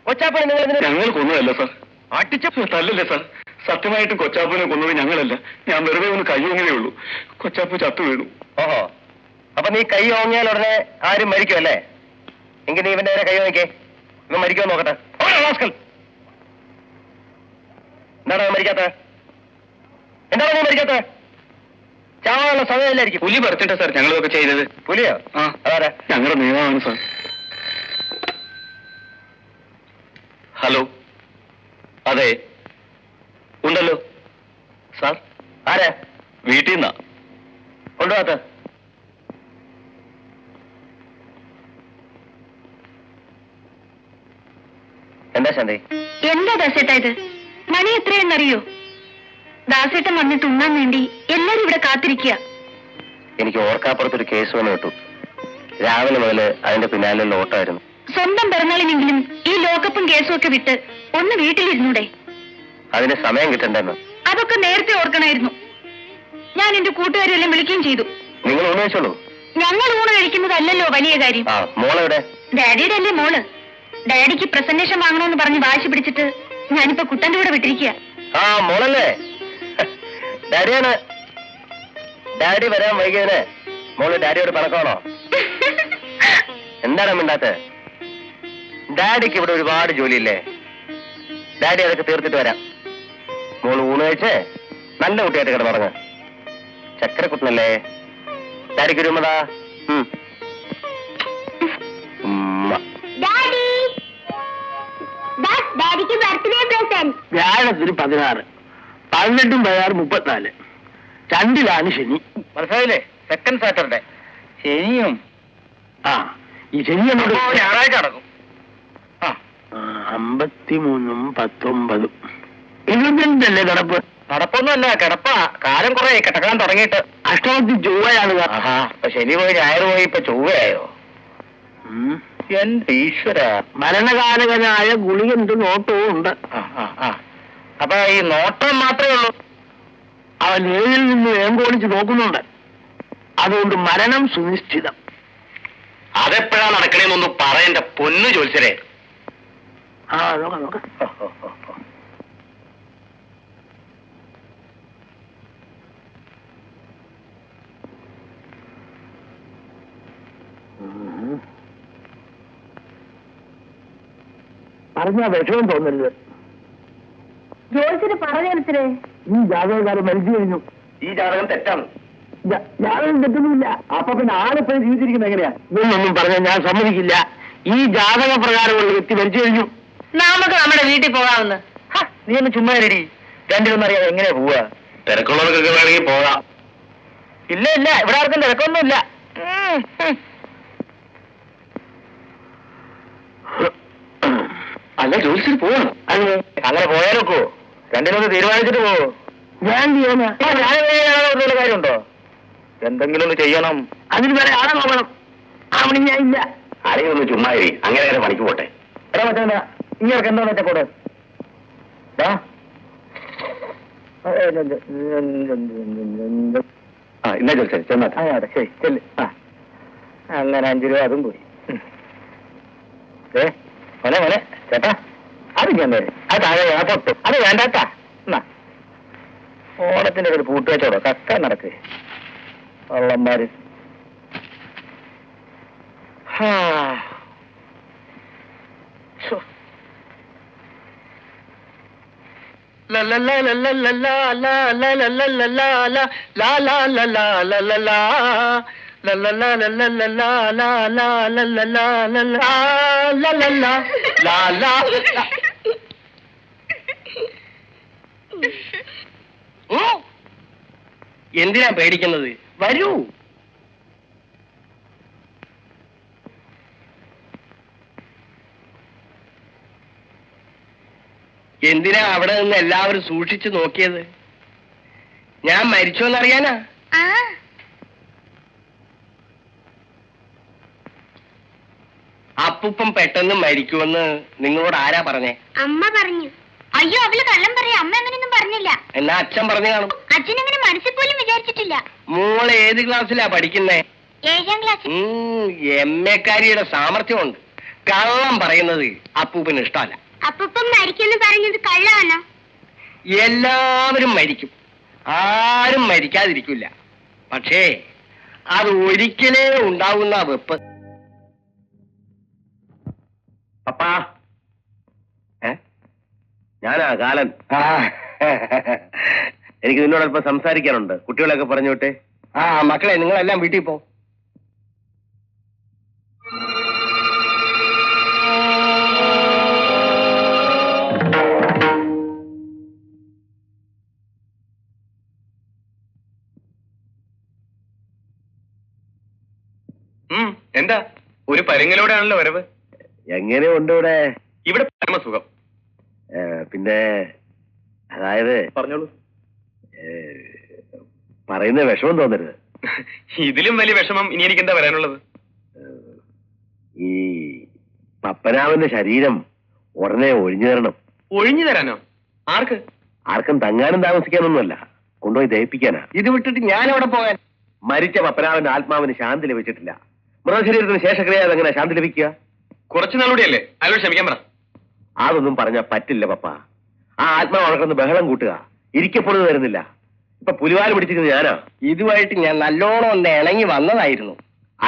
കൊച്ചാപ്പനെ നിങ്ങൾ ഞങ്ങൾ കൊന്നതല്ല sir. തല്ലല്ലേ sir. സത്യമായിട്ടും കൊച്ചാപ്പനെ കൊന്നത് ഞങ്ങളല്ല. ഞാൻ വെറുതെ ഒന്ന് കൈ ഓങ്ങിയേ ഉള്ളൂ. കൊച്ചാപ്പ് ചത്തു വീണു. ഓഹോ, അപ്പൊ നീ കൈ ഓങ്ങിയാൽ ഉടനെ ആരും മരിക്കുമല്ലേ? എങ്കിൽ നീ ഇവന്റെ നേരെ കൈ ഓങ്ങിക്കേ. ഇവൻ മരിക്കുമോ നോക്കട്ടെ. എന്താണോ മരിക്കാത്ത? എന്താണോ നീ മരിക്കാത്ത? ചാവാനുള്ള സമയമില്ലായിരിക്കും. പുലി പറിച്ചിട്ടാ സാർ ഞങ്ങളൊക്കെ ചെയ്തത്. പുലിയോ? ആ, അതാരാ? ഞങ്ങളുടെ നിയമമാണ് സാർ. ഹലോ, അതെ ഉണ്ടല്ലോ സാർ. ആരാ? വീട്ടിൽ നിന്നാ. കൊണ്ടുപോകാത്ത? എന്താ ശാന്തി? എന്താ ദാസേട്ടാ ഇത്? മണി എത്രയെന്നറിയോ? ദാസേട്ടൻ വന്നിട്ട് ഉണ്ണാൻ വേണ്ടി എല്ലാരും ഇവിടെ കാത്തിരിക്കുക. എനിക്ക് ഓർക്കാപ്പുറത്തൊരു കേസ് വന്നു കിട്ടു. രാവിലെ മുതല് അതിന്റെ പിന്നാലെ ഓട്ടമായിരുന്നു. സ്വന്തം പിറന്നാളിനെങ്കിലും ഈ ലോകകപ്പും കേസും ഒക്കെ വിട്ട് ഒന്ന് വീട്ടിലിരുന്നൂടെ? അതിന് സമയം കിട്ടണ്ടെന്ന്. അതൊക്കെ നേരത്തെ ഓർക്കണമായിരുന്നു. ഞാൻ എന്റെ കൂട്ടുകാരെല്ലാം വിളിക്കുകയും ചെയ്തു. നിങ്ങൾ ഊണ് കഴിച്ചോളൂ. ഞങ്ങൾ ഊണ് കഴിക്കുന്നതല്ലല്ലോ വലിയ കാര്യം. ആ, മോളെവിടെ? ഡാഡിയുടെ അല്ലേ മോള്. ഡാഡിക്ക് പ്രസന്റേഷൻ വാങ്ങണമെന്ന് പറഞ്ഞ് വാശി പിടിച്ചിട്ട് ഞാനിപ്പോ കുട്ടന്റെ കൂടെ വിട്ടിരിക്കുക. ആ, മോളല്ലേ? ഡാഡിയാണ്. ഡാഡി വരാൻ വൈകിയതിന് മോള് ഡാഡിയോട് പണക്കാണോ? എന്താണ് മിണ്ടാത്ത? ഡാഡിക്ക് ഇവിടെ ഒരുപാട് ജോലിയില്ലേ? ഡാഡി അതൊക്കെ തീർത്തിട്ട് വരാം. മോള് ഊണ് കഴിച്ച് നല്ല കുട്ടിയായിട്ട് കിടന്നുറങ്ങ്. ചക്കരക്കുട്ടനല്ലേ? ഡാഡിക്ക് ഒരുമതാ. വ്യാഴത്തിന് 16, 18 16 34. 2 ശനി. മനസ്സിലായില്ലേ? Second Saturday. ശനിയും ആ, ഈ ശനി ഞായറാഴ്ച നടക്കും. 53 19 22 കിടപ്പ്. നടപ്പൊന്നുമല്ല, കിടപ്പാ. കാലം കുറെ കിടക്കാൻ തുടങ്ങിയിട്ട്. അഷ്ടമത്തിൽ ചൊവ്വയാണ്. അപ്പൊ ശനി പോയി ഞായർ പോയി ഇപ്പൊ ചൊവ്വയായോ? എന്റെ ഈശ്വര. മരണകാരകനായ ഗുളികന്റെ നോട്ടവും ഉണ്ട്. അപ്പൊ ഈ നോട്ടം മാത്രമേ ഉള്ളൂ. അവൻ ഏഴിൽ നിന്ന് ഏങ്കോണിച്ച് നോക്കുന്നുണ്ട്. അതുകൊണ്ട് മരണം സുനിശ്ചിതം. അതെപ്പോഴാ നടക്കണേന്നൊന്ന് പറയണ്ട പൊന്നു ജോത്സ്യരെ. ആ, നോക്കാം നോക്കാം. പറഞ്ഞാ വിഷമം തോന്നരുത്. ജോത്സ്യര് പറഞ്ഞേ. ഈ ജാതകക്കാരൻ മരിച്ചു കഴിഞ്ഞു. ഈ ജാതകം തെറ്റാണ്. ജാതകം തെറ്റൊന്നുമില്ല. അപ്പൊ പിന്നെ ആളിപ്പോഴും ജീവിച്ചിരിക്കുന്നത് എങ്ങനെയാ? ഇതൊന്നും പറഞ്ഞാൽ ഞാൻ സമ്മതിക്കില്ല. ഈ ജാതക പ്രകാരമുള്ള വ്യക്തി മരിച്ചു കഴിഞ്ഞു. നമുക്ക് നമ്മുടെ വീട്ടിൽ പോകാമെന്ന്. നീ ഒന്ന് ചുമ്മാ ഇരി. രണ്ടിലൊന്നും അറിയാതെ എങ്ങനെയാ പോവാ? തിരക്കുള്ളവർക്കൊക്കെ വേണമെങ്കിൽ പോകാം. ഇല്ല ഇല്ല, ഇവിടെ ആർക്കും തിരക്കൊന്നുമില്ല. അല്ല, ജോലിസിൽ പോകണം. അങ്ങനെ പോയാലൊക്കോ? രണ്ടിലൊന്ന് തീരുമാനിച്ചിട്ട് പോവോ? ഞാൻ ഞാനുള്ള കാര്യമുണ്ടോ? എന്തെങ്കിലും ഒന്ന് ചെയ്യണം. അതിന് വേറെ ആളെ നോക്കണം. അവിടെ ഞാൻ ഇല്ല. ആരെങ്കിലും ഒന്ന് ചുമ്മാ ഇരി. അങ്ങനെ പണിക്ക് പോട്ടെ. എടാ മറ്റേ ഇങ്ങർക്ക് എന്താന്ന് വെച്ചാ കൂടെ ഇന്നാ ജോലിസേ ചെന്നാട്ടെ. അതെ ശരി ചെല്ല്. അങ്ങനെ 5 രൂപ അതും പോയി. മോനെ മോനെ ചേട്ടാ, അത് ഞാൻ തരും. അത് താഴെ പൊട്ട്. അത് വേണ്ടാട്ടാ. എന്നാ ഓണത്തിന്റെ ഒരു പൂട്ട് വെച്ചോടോ. കക്ക നടക്ക് വള്ളന്മാര്. എന്തിനാ പേടിക്കുന്നത്? വരൂ. എന്തിനാ അവിടെ നിന്ന് എല്ലാവരും സൂക്ഷിച്ചു നോക്കിയത്? ഞാൻ മരിച്ചോന്നറിയാനാ. അപ്പൂപ്പം പെട്ടെന്ന് മരിക്കുമെന്ന് നിങ്ങളോട് ആരാ പറഞ്ഞേ? അമ്മ പറഞ്ഞു. അയ്യോ, അവള് കള്ളം പറയാ. അമ്മ അങ്ങനെയൊന്നും പറഞ്ഞില്ല. എന്നാ അച്ഛൻ പറഞ്ഞു കാണും. അച്ഛൻ അങ്ങനെ മനസ്സിൽ പോലും വിചാരിച്ചിട്ടില്ല. മോള് ഏത് ക്ലാസ്സിലാ പഠിക്കുന്നേ? 7ാം ക്ലാസ്. MA-കാരിയുടെ സാമർഥ്യമുണ്ട്. കള്ളം പറയുന്നത് അപ്പൂപ്പന് ഇഷ്ടമല്ല. അപ്പൂപ്പൻ മരിക്കുന്നു പറഞ്ഞത് കള്ളമാണോ? എല്ലാവരും മരിക്കും, ആരും മരിക്കാതിരിക്കില്ല. പക്ഷേ അത് ഒരിക്കലേ ഉണ്ടാവുന്ന വെപ്പ്. പപ്പാ, ഞാനാ കാലൻ. എനിക്ക് നിന്നോടൊപ്പം സംസാരിക്കാനുണ്ട്. കുട്ടികളൊക്കെ പറഞ്ഞു വിട്ടെ. മക്കളെ, നിങ്ങളെല്ലാം വീട്ടിൽ പോ. എന്താ ഒരു പരുങ്ങലോടെയാണല്ലോ വരവ്? എങ്ങനെയുണ്ട് ഇവിടെ? ഇവിടെ പരമസുഖം. പിന്നെ അതായത് പറഞ്ഞോളൂ. പറയുന്ന വിഷമം തോന്നരുത്. ഇതിലും വലിയ വിഷമം ഇനി എനിക്ക് എന്താ വരാനുള്ളത്? ഈ പപ്പനാവിന്റെ ശരീരം ഉടനെ ഒഴിഞ്ഞു തരണം. ഒഴിഞ്ഞു തരാനോ? ആർക്ക്? ആർക്കും തങ്ങാനും താമസിക്കാനൊന്നുമല്ല, കൊണ്ടുപോയി ദഹിപ്പിക്കാനാ. ഇത് വിട്ടിട്ട് ഞാൻ എവിടെ പോകാൻ? മരിച്ച പപ്പനാവിന്റെ ആത്മാവിന് ശാന്തി ലഭിച്ചിട്ടില്ല. മൃതശരീരത്തിന് ശേഷക്രിയ അതെങ്ങനെ ശാന്തി ലഭിക്കുക? കുറച്ചു നാളുകൂടിയല്ലേ, അയാളോട് ക്ഷമിക്കാൻ പറ. അതൊന്നും പറഞ്ഞാൽ പറ്റില്ല പപ്പ. ആ ആത്മാവ് ഉണർന്ന് ബഹളം കൂട്ടുക, ഇരിക്കപ്പെടുക തരുന്നില്ല. ഇപ്പൊ പുലിവാല് പിടിച്ചിരിക്കുന്നത് ഞാനാ. ഇതുമായിട്ട് ഞാൻ നല്ലോണം ഒന്ന് ഇണങ്ങി വന്നതായിരുന്നു.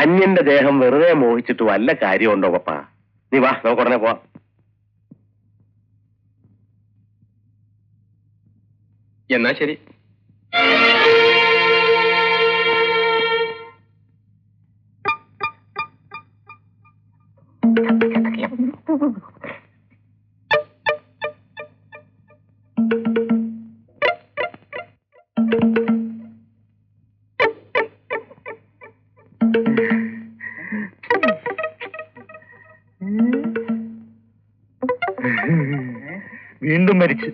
അന്യന്റെ ദേഹം വെറുതെ മോഹിച്ചിട്ട് വല്ല കാര്യമുണ്ടോ പപ്പ? നീ വാ, നമുക്ക് ഉടനെ പോവാം. എന്നാ ശരി. വീണ്ടും മരിച്ചു.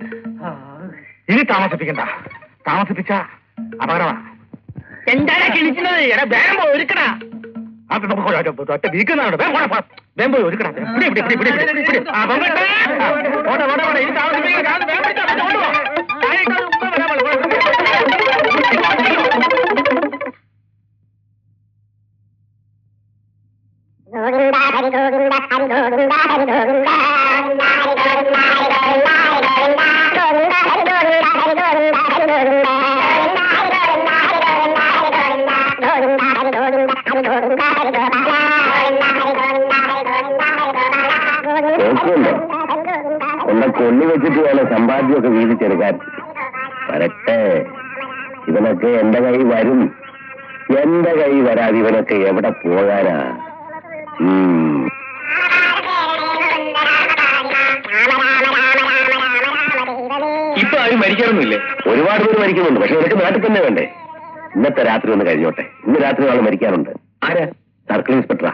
ഇനി താമസിപ്പിക്കണ്ട. താമസിപ്പിച്ച അപകടമാ. എന്താണ് കിളിക്കുന്നത്? വേഗം പോയി ഒരുക്കടാ. ഒറ്റ വീക്കുന്നുണ്ട്. വേഗം പോയി ഒരുക്കടാ. എന്നെ കൊല്ലി വെച്ചിട്ട് വേണം സമ്പാദ്യമൊക്കെ വീതിച്ചെടുക്കാൻ. വരട്ടെ, ഇവനൊക്കെ എന്റെ കൈ വരും. എന്റെ കൈ വരാതെ ഇവനൊക്കെ എവിടെ പോകാനാ? ഇപ്പൊ ആരും മരിക്കാനൊന്നുമില്ലേ? ഒരുപാട് പേര് മരിക്കുന്നുണ്ട്. പക്ഷെ എനിക്ക് നാട്ടിൽ തന്നെ വേണ്ടേ? ഇന്നത്തെ രാത്രി ഒന്ന് കഴിഞ്ഞോട്ടെ. ഇന്ന് രാത്രി ആള് മരിക്കാനുണ്ട്. ആരാ? സർക്കിൾ ഇൻസ്പെക്ടറാ.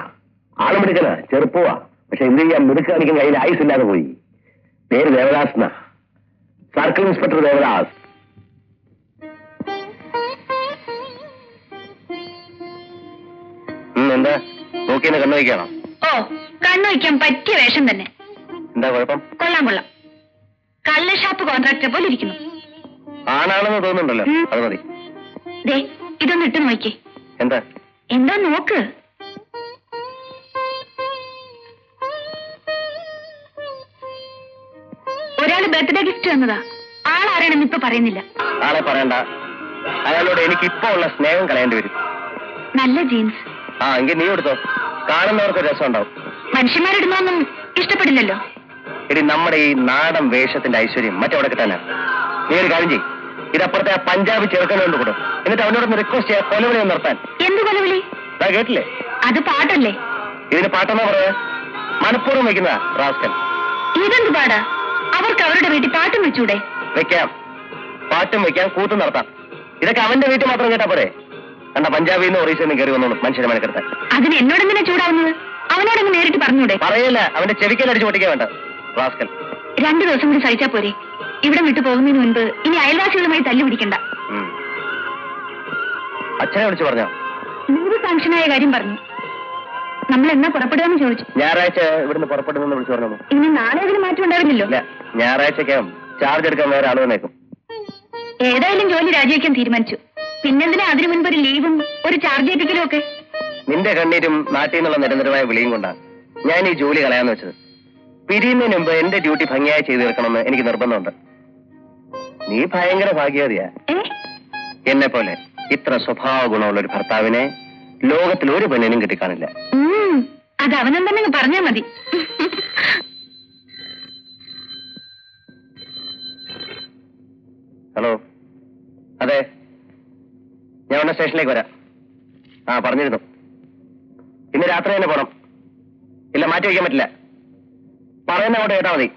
ആള് മിടുക്കനാ, ചെറുപ്പവാ. പക്ഷെ എന്ത് ചെയ്യാൻ, മിടുക്കാനിക്കും കയ്യിൽ ആയുസില്ലാതെ പോയി. പേര് ദേവദാസ് എന്നാ. Circle inspector Devadas. എന്താ നോക്കിയെന്നെ കണ്ണു വയ്ക്കാണോ? ഓ, കണ്ണു വയ്ക്കാൻ പറ്റിയ വേഷം തന്നെ. എന്താ കുഴപ്പം? കൊള്ളാം കൊള്ളാം. കള്ള ഷാപ്പ് കോൺട്രാക്ടറെ പോലെ ഇരിക്കുന്നു. ആണാണെന്ന് തോന്നുന്നുണ്ടല്ലോ, അത് മതി. ദേ, ഇതൊന്ന് ഇട്ട് നോക്കിക്കേ. എന്താ? എന്താ നോക്ക്. ഒരാള് ബർത്ത്ഡേ ഗിഫ്റ്റ് തന്നതാ. ആളാരാണെന്ന് ഇപ്പൊ പറയുന്നില്ല. ആളെ പറയണ്ട. അയാളോട് എനിക്ക് ഇപ്പൊ ഉള്ള സ്നേഹം കളയേണ്ടി വരും. നല്ല ജീൻസ്. എങ്കിൽ നീ എടുത്തോ. കാണുന്നവർക്ക് രസം ഉണ്ടാവും. മനുഷ്യന്മാരിടുന്നൊന്നും ഇഷ്ടപ്പെടില്ലല്ലോ. ഇനി നമ്മുടെ ഈ നാടൻ വേഷത്തിന്റെ ഐശ്വര്യം മറ്റെവിടെ കിട്ടാനാ? നീ ഒരു കാര്യം ചെയ്യും, ഇതപ്പുറത്തെ ആ പഞ്ചാബി ചെറുക്കനോണ്ട് കൊടുക്കും. എന്നിട്ട് അവനോടൊന്ന് റിക്വസ്റ്റ് ചെയ്യാൻ കൊലവിളി നിർത്താൻ. എന്ത് കൊലവിളി? കേട്ടില്ലേ? അത് പാട്ടല്ലേ? ഇതിന് പാട്ടെന്നാ പറയാ? മനഃപൂർവ്വം വെക്കുന്നതാ റാസ്കൽ. ഇതെന്ത് പാടാ? അവർക്ക് അവരുടെ വീട്ടിൽ പാട്ടും വെച്ചൂടെ? വെക്കാം, പാട്ടും വെക്കാം, കൂത്തും നടത്താം. ഇതൊക്കെ അവന്റെ വീട്ടിൽ മാത്രം കേട്ടാ പോരെ? കണ്ട പഞ്ചാബിൽ നിന്ന് ഒറീസയിൽ നിന്ന് കയറി വന്നോളൂ മനുഷ്യനെ മെനക്കെടുത്താൻ. അതിന് എന്നോടെന്തിനാ ചൂടാവുന്നത്? അവനോടൊന്ന് നേരിട്ട് പറഞ്ഞൂടെ? പറയല്ല, അവന്റെ ചെവിക്കലടിച്ച് പൊട്ടിക്കാൻ വേണ്ട റാസ്കൽ. 2 ദിവസം കൂടി സഹിച്ചാ പോരെ? ഇവിടെ വിട്ടു പോകുന്നതിന് മുൻപ് ഇനി അയൽവാസികളുമായി തല്ലു പിടിക്കണ്ട. അച്ഛനെ വിളിച്ചു പറഞ്ഞോ? ലീവ് സാങ്ഷനായ കാര്യം പറഞ്ഞു. നമ്മൾ എന്നാ പുറപ്പെടുകയെന്ന് ചോദിച്ചു. ഞായറാഴ്ച ഇവിടുന്ന് പുറപ്പെടുമെന്ന് വിളിച്ചു പറഞ്ഞു. ഇനി നാളെ അതിന് മാറ്റം ഉണ്ടാവില്ലല്ലോ. ഞായറാഴ്ചക്കകം ചാർജ് എടുക്കാൻ വേറെ ആള് വന്നേക്കും. ഏതായാലും ജോലി രാജിവെക്കാൻ തീരുമാനിച്ചു. പിന്നെന്തിനാ അതിനു മുൻപ് ഒരു ലീവും ഒരു ചാർജ് ഏൽപ്പിക്കലും ഒക്കെ? നിന്റെ കണ്ണീരും നാട്ടിൽ നിന്നുള്ള നിരന്തരമായ വിളിയും കൊണ്ടാണ്. ഞാൻ ഈ ജോലി കളയാന്ന് വെച്ചത്. പിരിയുന്നതിന് മുമ്പ് എന്റെ ഡ്യൂട്ടി ഭംഗിയായി ചെയ്തു തീർക്കണമെന്ന് എനിക്ക് നിർബന്ധമുണ്ട്. നീ ഭയങ്കര ഭാഗ്യവതിയാ. എന്നെ പോലെ ഇത്ര സ്വഭാവ ഗുണമുള്ള ഒരു ഭർത്താവിനെ ലോകത്തിൽ ഒരു പെണ്ണിനും കിട്ടിക്കാണില്ല. അത് അവനും തന്നെ പറഞ്ഞാ മതി. ഹലോ, അതെ, ഞാൻ ഉടനെ സ്റ്റേഷനിലേക്ക് വരാം. പറഞ്ഞിരുന്നു. ഇന്ന് രാത്രി തന്നെ പോണം. ഇല്ല, മാറ്റി വയ്ക്കാൻ പറ്റില്ല. പറയുന്ന അങ്ങോട്ട് കേട്ടാ മതി.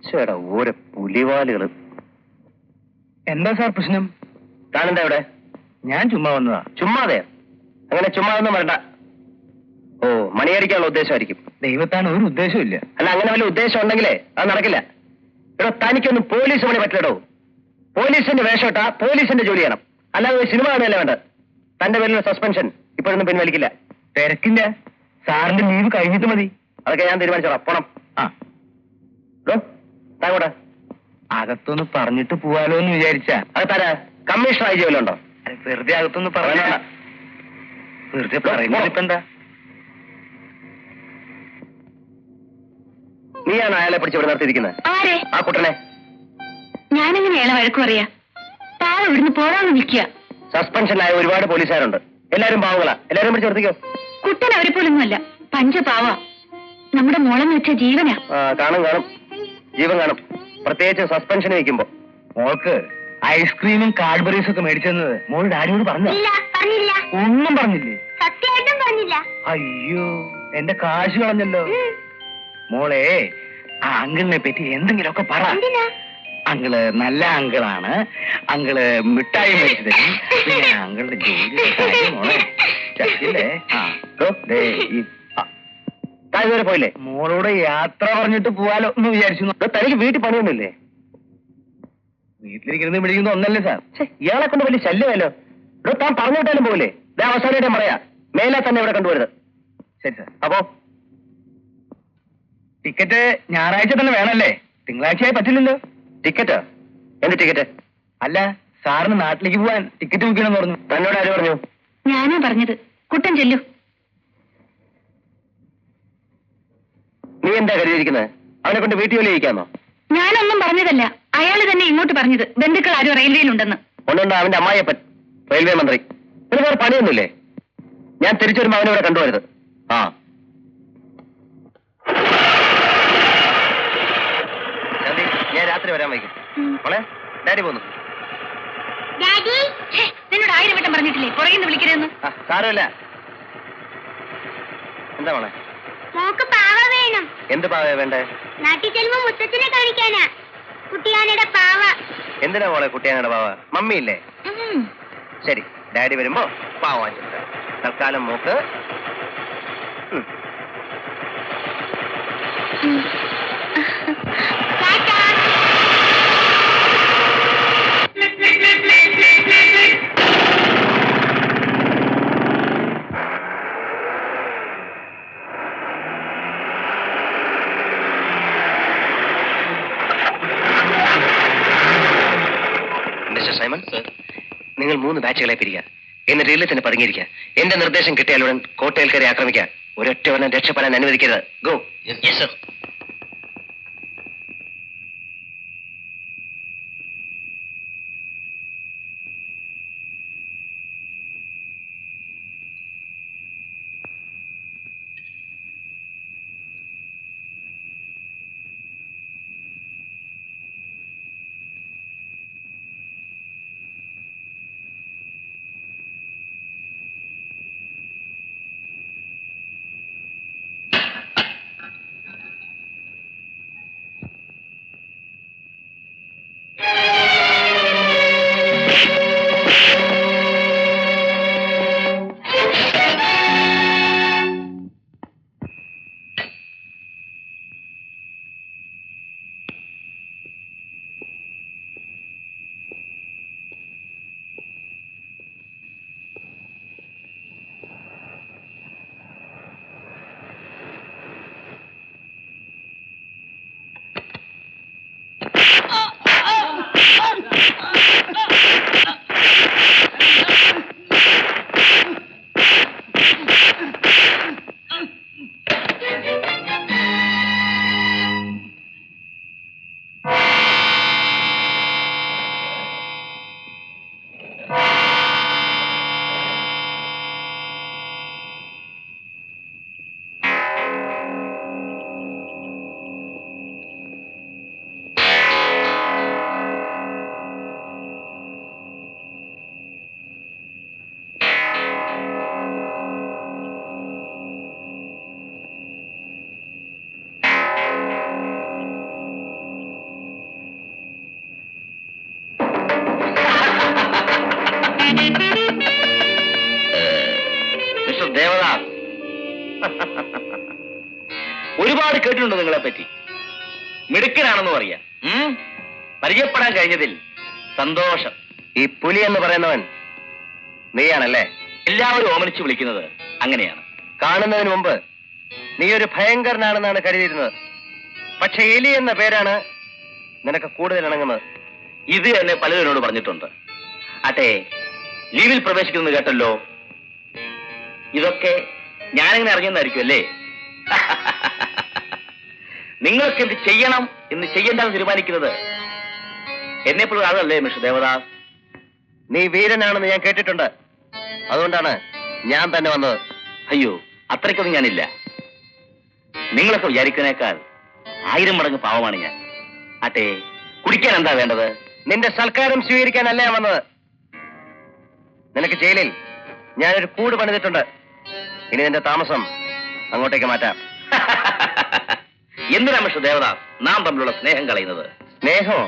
ചേടാ, ഓരോ പുലിവാലുകള്. എന്താ സാർ പ്രശ്നം? താനെന്താ ഇവിടെ? ഞാൻ ചുമ്മാ വന്നതാ. ചുമ്മാതെ? അങ്ങനെ ചുമ്മാതൊന്നും വരണ്ട. ഓ, മണിയടിക്കാനുള്ള ഉദ്ദേശമായിരിക്കും. ദൈവത്താണ് ഒരു ഉദ്ദേശമില്ല. അല്ല, അങ്ങനെ വല്ല ഉദ്ദേശം ഉണ്ടെങ്കിലേ അത് നടക്കില്ല. എടോ, തനിക്കൊന്നും പോലീസ് പണി പറ്റില്ലടോ. പോലീസിന്റെ വേഷം ഇട്ടാ പോലീസിന്റെ ജോലി ചെയ്യണം, അല്ലാതെ സിനിമ കാണുകയല്ല വേണ്ട. തന്റെ പേരിലുള്ള സസ്പെൻഷൻ ഇപ്പോഴൊന്നും പിൻവലിക്കില്ല. തിരക്കില്ല, സാറിന്റെ ലീവ് കഴിഞ്ഞിട്ട് മതി. അതൊക്കെ ഞാൻ തീരുമാനിച്ചോളാം. പോണം. താങ്കോട്ടെ. അകത്തൊന്ന് പറഞ്ഞിട്ട് പോവാലോ എന്ന് വിചാരിച്ചാ. അത് തരാ കമ്മീഷണർ ആയി ജോലിയുണ്ടോ? വെറുതെ അകത്തൊന്ന് പറഞ്ഞ വെറുതെ പറയുന്നത് ഇപ്പൊ എന്താ? നീയാണ് അയാളെ പിടിച്ച് ഇവിടെ നിർത്തിയിരിക്കുന്നത്? ആരെ? ആ കുട്ടനെ. ഞാനെങ്ങനെ അയാളെ വഴക്കു പറയാ? താഴെ ഇവിടുന്ന് പോരാന്ന് നിൽക്കുക. സസ്പെൻഷനിലായ ഒരുപാട് പോലീസുകാരുണ്ട്. എല്ലാരും പാവങ്ങളാ. എല്ലാരും പിടിച്ച് നിർത്തിക്കോ. കുട്ടൻ അവരെ പോലൊന്നുമല്ല, പഞ്ചപാവ. നമ്മുടെ മോളെന്ന് വെച്ച ജീവനാ. കാണും കാണും, ജീവൻ കാണും. പ്രത്യേകിച്ച് സസ്പെൻഷൻ വയ്ക്കുമ്പോ. മോൾക്ക് ഐസ്ക്രീമും കാഡ്ബറീസും ഒക്കെ മേടിച്ചെന്നത് മോൾ ഡാഡിയോട് പറഞ്ഞു? പറഞ്ഞില്ല. ഒന്നും പറഞ്ഞില്ലേ? സത്യമായിട്ടും പറഞ്ഞില്ല. അയ്യോ, എന്റെ കാശ് കളഞ്ഞല്ലോ. മോളെ, ആ അങ്കിളിനെ പറ്റി എന്തെങ്കിലുമൊക്കെ പറ. അങ്കിള് നല്ല അങ്കിളാണ്, അങ്കിള് മിഠായി മേടിച്ചു തരും, പിന്നെ അങ്കിളുടെ ജോലി മോളെ ചത്തില്ലേ. ഇതുവരെ പോയില്ലേ? മോളോട് യാത്ര പറഞ്ഞിട്ട് പോവാലോ എന്ന് വിചാരിച്ചു. തനിക്ക് വീട്ടിൽ പണിയൊന്നുമില്ലേ? വീട്ടിലിരിക്കുന്നത് വിളിക്കുന്നത് ഒന്നല്ലേ സാർ? ഇയാളെ കൊണ്ട് വലിയ ശല്യമല്ലോ. താൻ പറഞ്ഞു വിട്ടാലും പോകില്ലേ? അവസാനമായിട്ട് പറയാ, മേലെ തന്നെ ഇവിടെ കണ്ടുവരുത്. ശരി സാർ. അപ്പോ ടിക്കറ്റ് ഞായറാഴ്ച തന്നെ വേണമല്ലേ? തിങ്കളാഴ്ചയായി പറ്റില്ലല്ലോ. ടിക്കറ്റ്? എന്ത് ടിക്കറ്റ്? അല്ല, സാറിന് നാട്ടിലേക്ക് പോവാൻ ടിക്കറ്റ് ബുക്ക് ചെയ്യണമെന്ന് പറഞ്ഞു. തന്നോട് ആര് പറഞ്ഞു? ഞാനാ പറഞ്ഞത്. കുട്ടൻ ചെല്ലു. നീ എന്താ കരുതിയിരിക്കുന്നത്? അവനെ കൊണ്ട് വീട്ടിൽ ജോലി ചെയ്യിക്കാന്നോ? ഞാനൊന്നും പറഞ്ഞതല്ല, അയാൾ തന്നെ ഇങ്ങോട്ട് പറഞ്ഞത്. ബന്ധുക്കൾ ആരും റെയിൽവേയിലുണ്ടെന്ന്. ഒന്നുണ്ടോ അവന്റെ അമ്മായിയപ്പൻ, റെയിൽവേ മന്ത്രി. പിന്നെ വേറെ പണിയൊന്നുമില്ലേ? ഞാൻ തിരിച്ചു വരുമ്പോ അവനെ ഇവിടെ കണ്ടുവരുത്. ഞാൻ രാത്രി വരാൻ വൈകും. മോളെ, ഡാഡി പോന്നു. നിന്നോട് 1000 വട്ടം പറഞ്ഞിട്ടില്ലേ പുറകിന്ന് വിളിക്കരുതെന്ന്? സാരമില്ല. എന്താ മോളെ? മോക്ക് പാവ വേണം. എന്ത് പാവ വേണ്ടേ? നാട്ടിൽ ചെല്ലുമ്പോ മുത്തച്ഛനെ കാണിക്കാനാ. കുട്ടിയാനയുടെ പാവ. എന്തിനാ മോളെ കുട്ടിയാനയുടെ പാവ? മമ്മിയില്ലേ? ശരി, ഡാഡി വരുമ്പോ പാവ വാങ്ങിച്ചിട്ട് തൽക്കാലം മോക്ക്. മിസ്റ്റർ സൈമൺ, നിങ്ങൾ 3 ബാച്ചുകളെ പിരിക്കുക. എന്നിട്ട് ഇതിൽ തന്നെ പതുങ്ങിയിരിക്കുക. എന്റെ നിർദ്ദേശം കിട്ടിയാലുടൻ കോട്ടയിൽ കയറി ആക്രമിക്കുക. ഒരൊറ്റവനെ രക്ഷപ്പെടാൻ അനുവദിക്കരുത്. ഗോ. Yes sir. ഒരുപാട് കേട്ടിട്ടുണ്ട് നിങ്ങളെ പറ്റി. മിടുക്കനാണെന്നും അറിയാം. പരിചയപ്പെടാൻ കഴിഞ്ഞതിൽ സന്തോഷം. ഈ പുലി എന്ന് പറയുന്നവൻ നീയാണല്ലേ? എല്ലാവരും ഓമനിച്ച് വിളിക്കുന്നത് അങ്ങനെയാണ്. കാണുന്നതിന് മുമ്പ് നീ ഒരു ഭയങ്കരനാണെന്നാണ് കരുതിയിരുന്നത്. പക്ഷെ എലി എന്ന പേരാണ് നിനക്ക് കൂടുതൽ ഇണങ്ങുന്നത്. ഇത് എന്നെ പലരോട് പറഞ്ഞിട്ടുണ്ട്. ആട്ടെ, ലീവിൽ പ്രവേശിക്കുന്നത് കേട്ടല്ലോ. ഇതൊക്കെ ഞാനെങ്ങനെ അറിയുന്നതായിരിക്കും അല്ലേ? നിങ്ങൾക്ക് എന്ത് ചെയ്യണം എന്ന് ചെയ്യേണ്ടെന്ന് തീരുമാനിക്കുന്നത് എന്നെപ്പോഴും അതല്ലേ മിസ്റ്റർ ദേവദാസ്? നീ വീരനാണെന്ന് ഞാൻ കേട്ടിട്ടുണ്ട്. അതുകൊണ്ടാണ് ഞാൻ തന്നെ വന്നത്. അയ്യോ, അത്രയ്ക്കൊന്നും ഞാനില്ല. നിങ്ങളൊക്കെ വിചാരിക്കുന്നേക്കാൾ 1000 മടങ്ങ് പാവമാണ് ഞാൻ. ആട്ടെ, കുടിക്കാൻ എന്താ വേണ്ടത്? നിന്റെ സൽക്കാരം സ്വീകരിക്കാനല്ല ഞാൻ വന്നത്. നിനക്ക് ജയിലിൽ ഞാനൊരു കൂട് പണിതിട്ടുണ്ട്. ഇനി നിന്റെ താമസം അങ്ങോട്ടേക്ക് മാറ്റാം. എന്തിനാ മിസ്റ്റർ ദേവദാസ് നാം തമ്മിലുള്ള സ്നേഹം കളയുന്നത്? സ്നേഹമോ?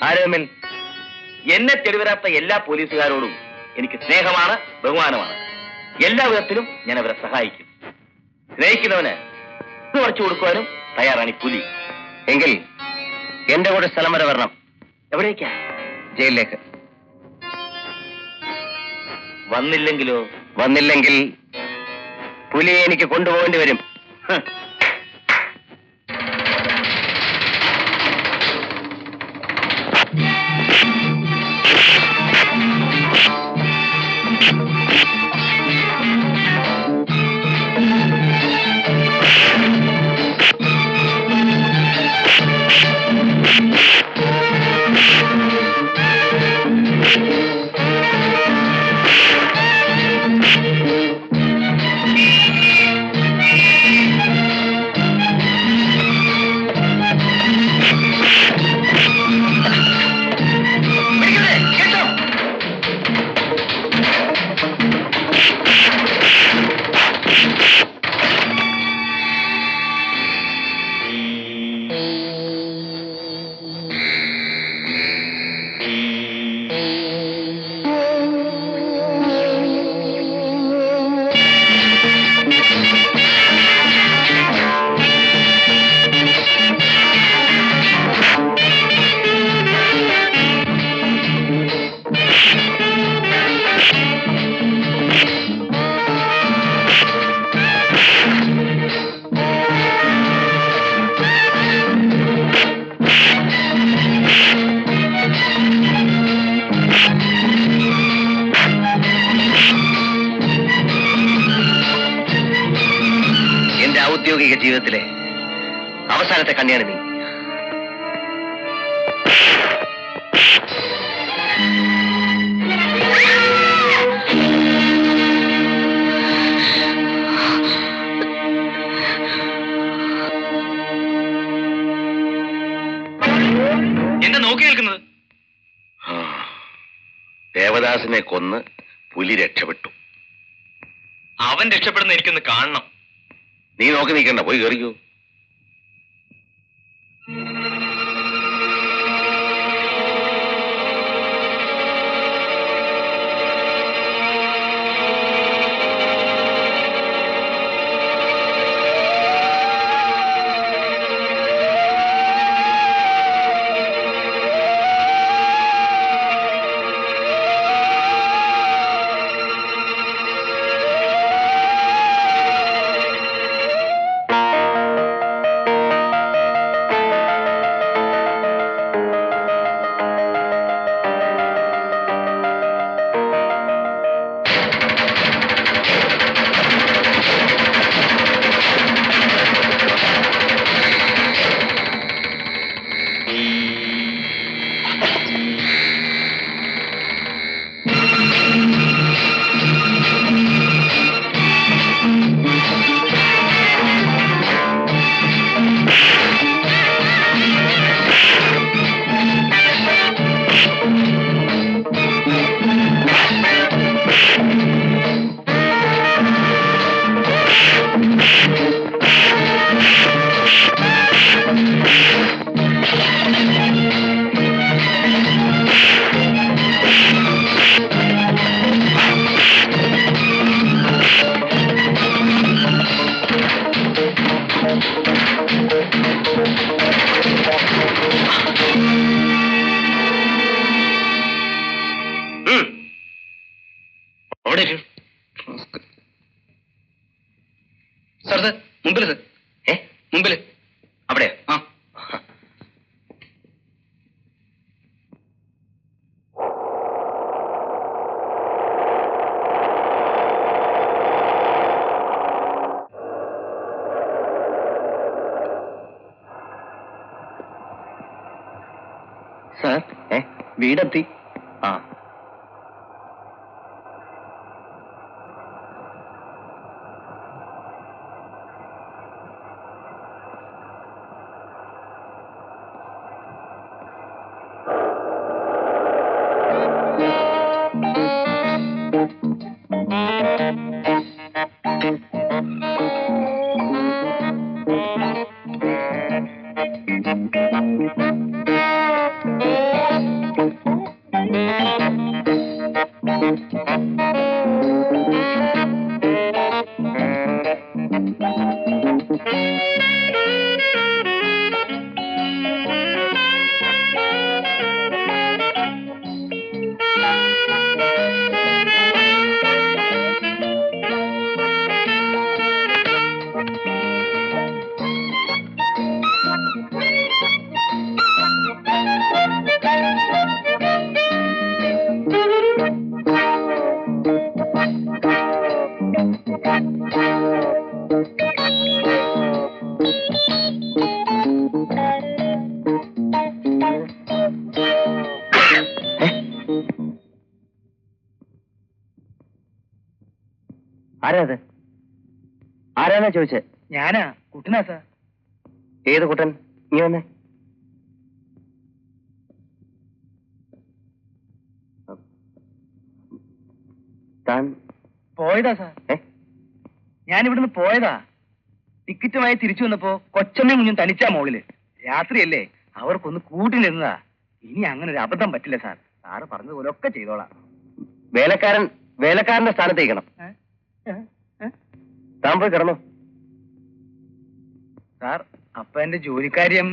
ആരോമിൽ എന്നെ തെരുവരാത്ത എല്ലാ പോലീസുകാരോടും എനിക്ക് സ്നേഹമാണ്, ബഹുമാനമാണ്. എല്ലാ വിധത്തിലും ഞാൻ അവരെ സഹായിക്കും. സ്നേഹിക്കുന്നവന് കുറച്ചു കൊടുക്കുവാനും തയ്യാറാണ് ഈ പുലി. എങ്കിൽ എന്റെ കൂടെ സ്ഥലം വരെ വരണം. എവിടേക്കാ? ജയിലിലേക്ക്. വന്നില്ലെങ്കിലോ? വന്നില്ലെങ്കിൽ പുലിയെ എനിക്ക് കൊണ്ടുപോകേണ്ടി വരും. ഔദ്യോഗിക ജീവിതത്തിലെ അവസാനത്തെ കണ്ണിയാണ് നീ. എന്താ നോക്കി നിൽക്കുന്നത്? ദേവദാസിനെ കൊന്ന് പുലി രക്ഷപ്പെട്ടു. അവൻ രക്ഷപ്പെടുന്ന എനിക്കൊന്ന് കാണണം. നീ നോക്കി നിൽക്കണ്ട, പോയി കയറിക്കൂ. സാർ സാർ മുമ്പിൽ സാർ. മുമ്പിൽ അവിടെ ആ. സാർ വീടെത്തി. ആ ആരാത്? ആരാന്നാ ചോദിച്ചേ? ഞാനാ, കുട്ടനാ സാർ. ഏത് കുട്ടൻ? നീ വന്നേ. താൻ പോയതാ സാർ. ഞാൻ ഇവിടുന്ന് പോയതാ. ടിക്കറ്റുമായി തിരിച്ചു വന്നപ്പോ കൊച്ചമ്മയും കുഞ്ഞും തനിച്ചാ മോളില്. രാത്രിയല്ലേ, അവർക്കൊന്ന് കൂട്ടിനിരുന്നതാ. ഇനി അങ്ങനെ ഒരു അബദ്ധം പറ്റില്ല സാർ. സാറ് പറഞ്ഞതുപോലെ ഒക്കെ ചെയ്തോളാം. വേലക്കാരന്റെ സ്ഥാനത്തേക്കണം. താൻ പോയി കിടന്നു. സാർ, അപ്പൊ എന്റെ ജോലിക്കാര്യം?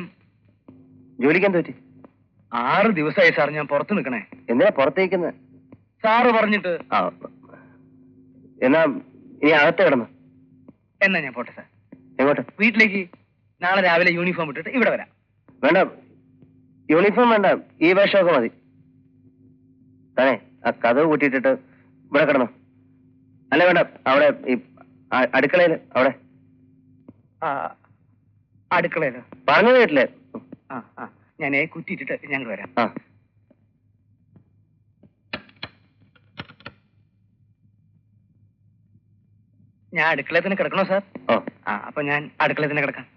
ജോലിക്കാൻ പറ്റി 6 ദിവസമായി സാർ ഞാൻ പുറത്ത് നിൽക്കണേ. എന്തിനാ പുറത്തേക്കുന്നത്? സാറ് പറഞ്ഞിട്ട്. എന്നാ ഇനി അകത്ത് കിടന്നു. എന്നാ ഞാൻ പോട്ടെ സാർ. എങ്ങോട്ട്? വീട്ടിലേക്ക്. നാളെ രാവിലെ യൂണിഫോം ഇട്ടിട്ട് ഇവിടെ വരാം. വേണ്ട, യൂണിഫോം വേണ്ട, ഈ വേഷമൊക്കെ മതി. താനേ ആ കഥവ് കൂട്ടിയിട്ടിട്ട് ഇവിടെ കിടന്നു. അല്ല വേണ്ട, അവിടെ ഈ അടുക്കളയില്. അവിടെ അടുക്കളയിലോ? പറഞ്ഞത് കേട്ടില്ലേ? ഞാൻ കുറ്റിയിട്ടിട്ട് ഞങ്ങൾ വരാം. ഞാൻ അടുക്കളയിൽ തന്നെ കിടക്കണോ സാർ? അപ്പൊ ഞാൻ അടുക്കളയിൽ തന്നെ കിടക്കാം.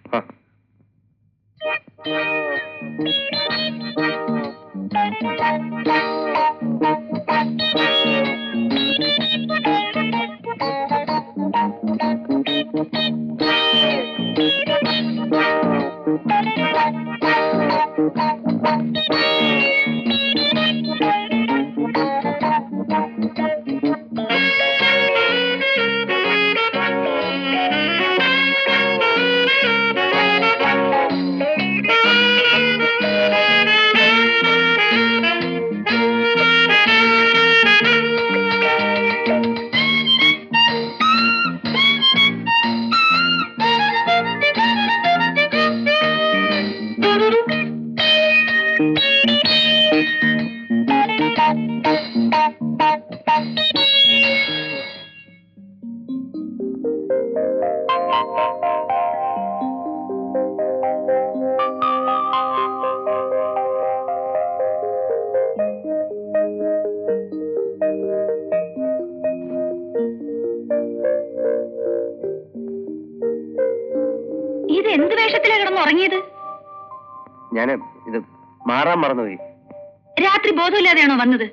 ഇത് എന്ത് വേഷത്തിലാ കിടന്നുറങ്ങിയത്? ഞാന് ഇത് മാറാൻ മറന്നുപോയി. രാത്രി ബോധമില്ലാതെയാണോ വന്നത്?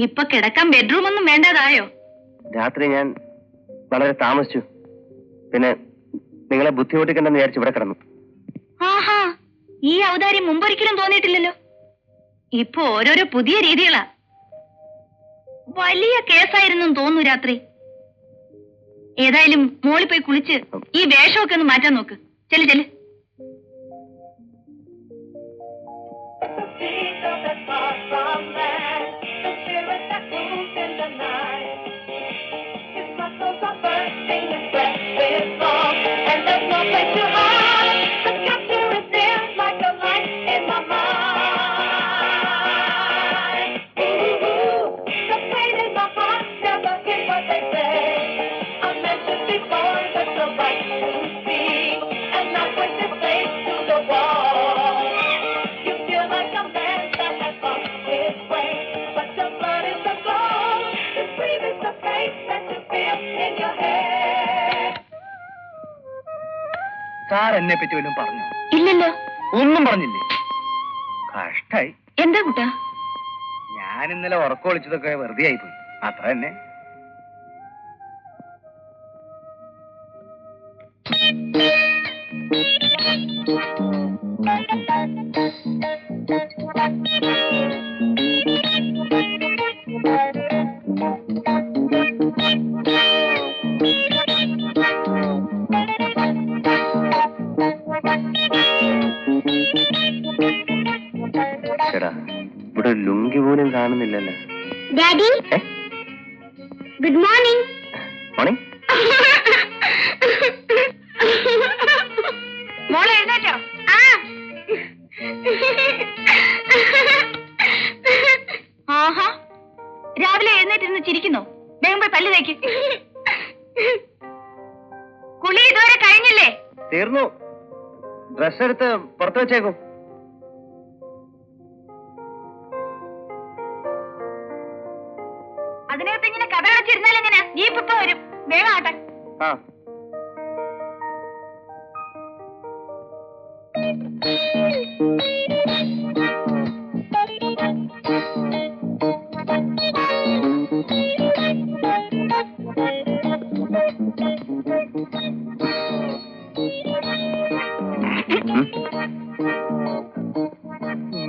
ഇപ്പൊ കിടക്കാൻ ബെഡ്റൂം ഒന്നും വേണ്ടതായോ? രാത്രി ഞാൻ വളരെ താമസിച്ചു. പിന്നെ നിങ്ങളെ ബുദ്ധിമുട്ടിക്കണ്ടെന്ന് വിചാരിച്ച് ഇവിടെ കിടന്നു. ആഹാ, ഈ ഔദാര്യം മുമ്പൊരിക്കലും തോന്നിയിട്ടില്ലല്ലോ. ഇപ്പൊ ഓരോരോ പുതിയ രീതികളാ. വലിയ കേസായിരുന്നു തോന്നുന്നു രാത്രി. ഏതായാലും മോളിൽ പോയി കുളിച്ച് ഈ വേഷമൊക്കെ ഒന്ന് മാറ്റാൻ നോക്ക്. ചെല്ല് ചെല്ല്. It's സാർ എന്നെ പറ്റി വല്ലതും പറഞ്ഞു? ഇല്ലല്ലോ. ഒന്നും പറഞ്ഞില്ലേ? കഷ്ടായി. എന്താ കുട്ടാ? ഞാൻ ഇന്നലെ ഉറക്കം ഒളിച്ചതൊക്കെ വെറുതെ ആയിപ്പോയി, അത്ര തന്നെ. ചേടാ, ഇവിടെ ലുങ്കി പോലും കാണുന്നില്ലല്ലോ. Daddy, good morning. മോർണിംഗ്. മോളെ എഴുന്നേറ്റോ? ആഹാ, രാവിലെ എഴുന്നേറ്റിരുന്ന് ചിരിക്കുന്നോ? വേഗം പോയി പല്ല് തേക്ക്. കുളി ഇതുവരെ കഴിഞ്ഞില്ലേ? തീർന്നു. ഡ്രസ് എടുത്ത് പുറത്ത് വെച്ചേക്കും. അതിനകത്ത് ഇങ്ങനെ കഥ വെച്ചിരുന്നാൽ എങ്ങനെ? ജീപ്പ് ഇപ്പൊ വരും. വേഗം ആട്ടെ. ആ,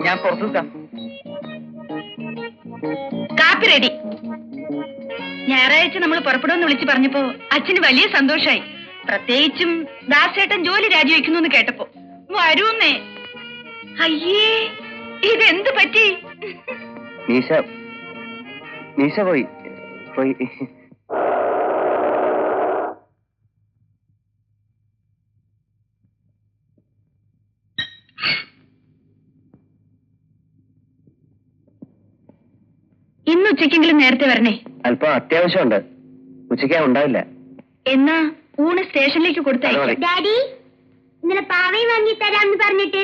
ഞാൻ പുറത്തു നിൽക്കാം. കാപ്പി റെഡി. ഞായറാഴ്ച നമ്മൾ പുറപ്പെടുമെന്ന് വിളിച്ചു പറഞ്ഞപ്പോ അച്ഛന് വലിയ സന്തോഷായി. പ്രത്യേകിച്ചും ദാസേട്ടൻ ജോലി രാജിവെക്കുന്നു എന്ന് കേട്ടപ്പോ. വരൂന്നേ. അയ്യേ, ഇതെന്ത് പറ്റി? നീശ പോയി. ഇന്ന് ഉച്ചയ്ക്കെങ്കിലും നേരത്തെ വരണേ. അല്പം അത്യാവശ്യമുണ്ട്. ഉച്ചയ്ക്ക് ഉണ്ടാവില്ല. എന്നാ ഊണ് സ്റ്റേഷനിലേക്ക് കൊടുത്തയക്കാം. ഡാഡി, ഇന്നലെ പാവയും വാങ്ങി തരാന്ന് പറഞ്ഞിട്ട്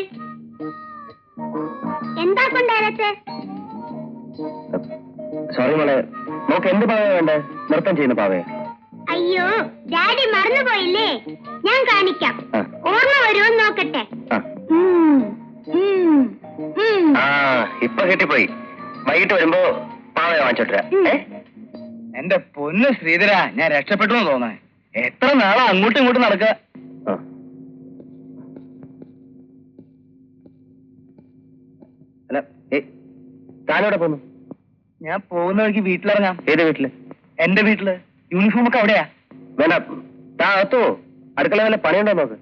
എന്താ കൊണ്ടുവരത്തെ? സോറി മോളെ, നോക്ക് എന്ത് പാവ വേണ്ടേ? നൃത്തം ചെയ്യുന്ന പാവയോ? അയ്യോ, ഡാഡി മറന്നുപോയില്ലേ? ഞാൻ കാണിക്കാം. ആ. ഓർമ്മ വരുമോ നോക്കട്ടെ. ആ. ആ, ഇപ്പൊ കിട്ടിപ്പോയി. വൈകിട്ട് വരുമ്പോ പാവയെ വാങ്ങിച്ചോട്ടരാ. എന്റെ പൊന്ന് ശ്രീധര, ഞാൻ രക്ഷപ്പെട്ടു എന്ന് തോന്നേ. എത്ര നാളാ അങ്ങോട്ടും ഇങ്ങോട്ടും നടക്കുക. അല്ല, താനോടെ പോന്നു? ഞാൻ പോകുന്ന വഴിക്ക് വീട്ടിലിറങ്ങാം. ഏത് വീട്ടില്? എന്റെ വീട്ടില്. യൂണിഫോം ഒക്കെ അവിടെയാ. വേണ്ട, താ അകത്തോ. അടുക്കള വല്ല പണിയുണ്ടോ നോക്ക്.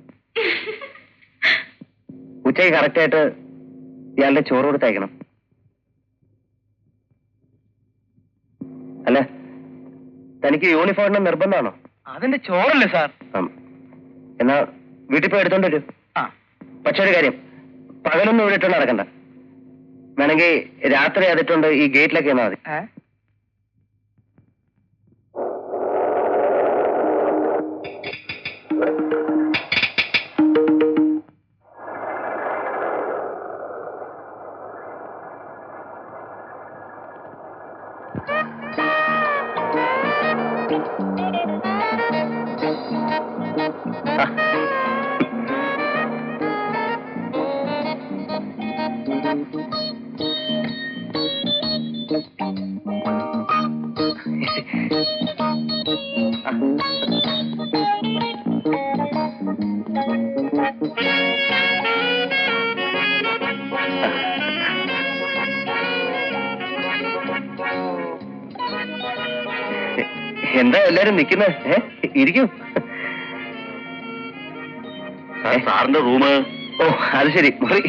ഉച്ചയ്ക്ക് കറക്റ്റായിട്ട് ഇയാളുടെ ചോറ് കൊടുത്തയക്കണം. അല്ല, തനിക്ക് യൂണിഫോമിന് നിർബന്ധമാണോ? അതിന്റെ ചോറല്ലേ സാർ? എന്നാ വീട്ടിൽ പോയി എടുത്തോണ്ട് വരൂ. ആ. പക്ഷെ ഒരു കാര്യം, പകലൊന്നും ഇവിടെ ഇട്ടോണ്ട് നടക്കണ്ട. വേണമെങ്കിൽ രാത്രി അതിട്ടുണ്ട് ഈ ഗേറ്റിലൊക്കെ എന്നാ മതി. എന്താ എല്ലാരും നിക്കുന്നത്? ഇരിക്കൂ. സാറിന്റെ റൂം. ഓ, അത് ശരി, മുറി.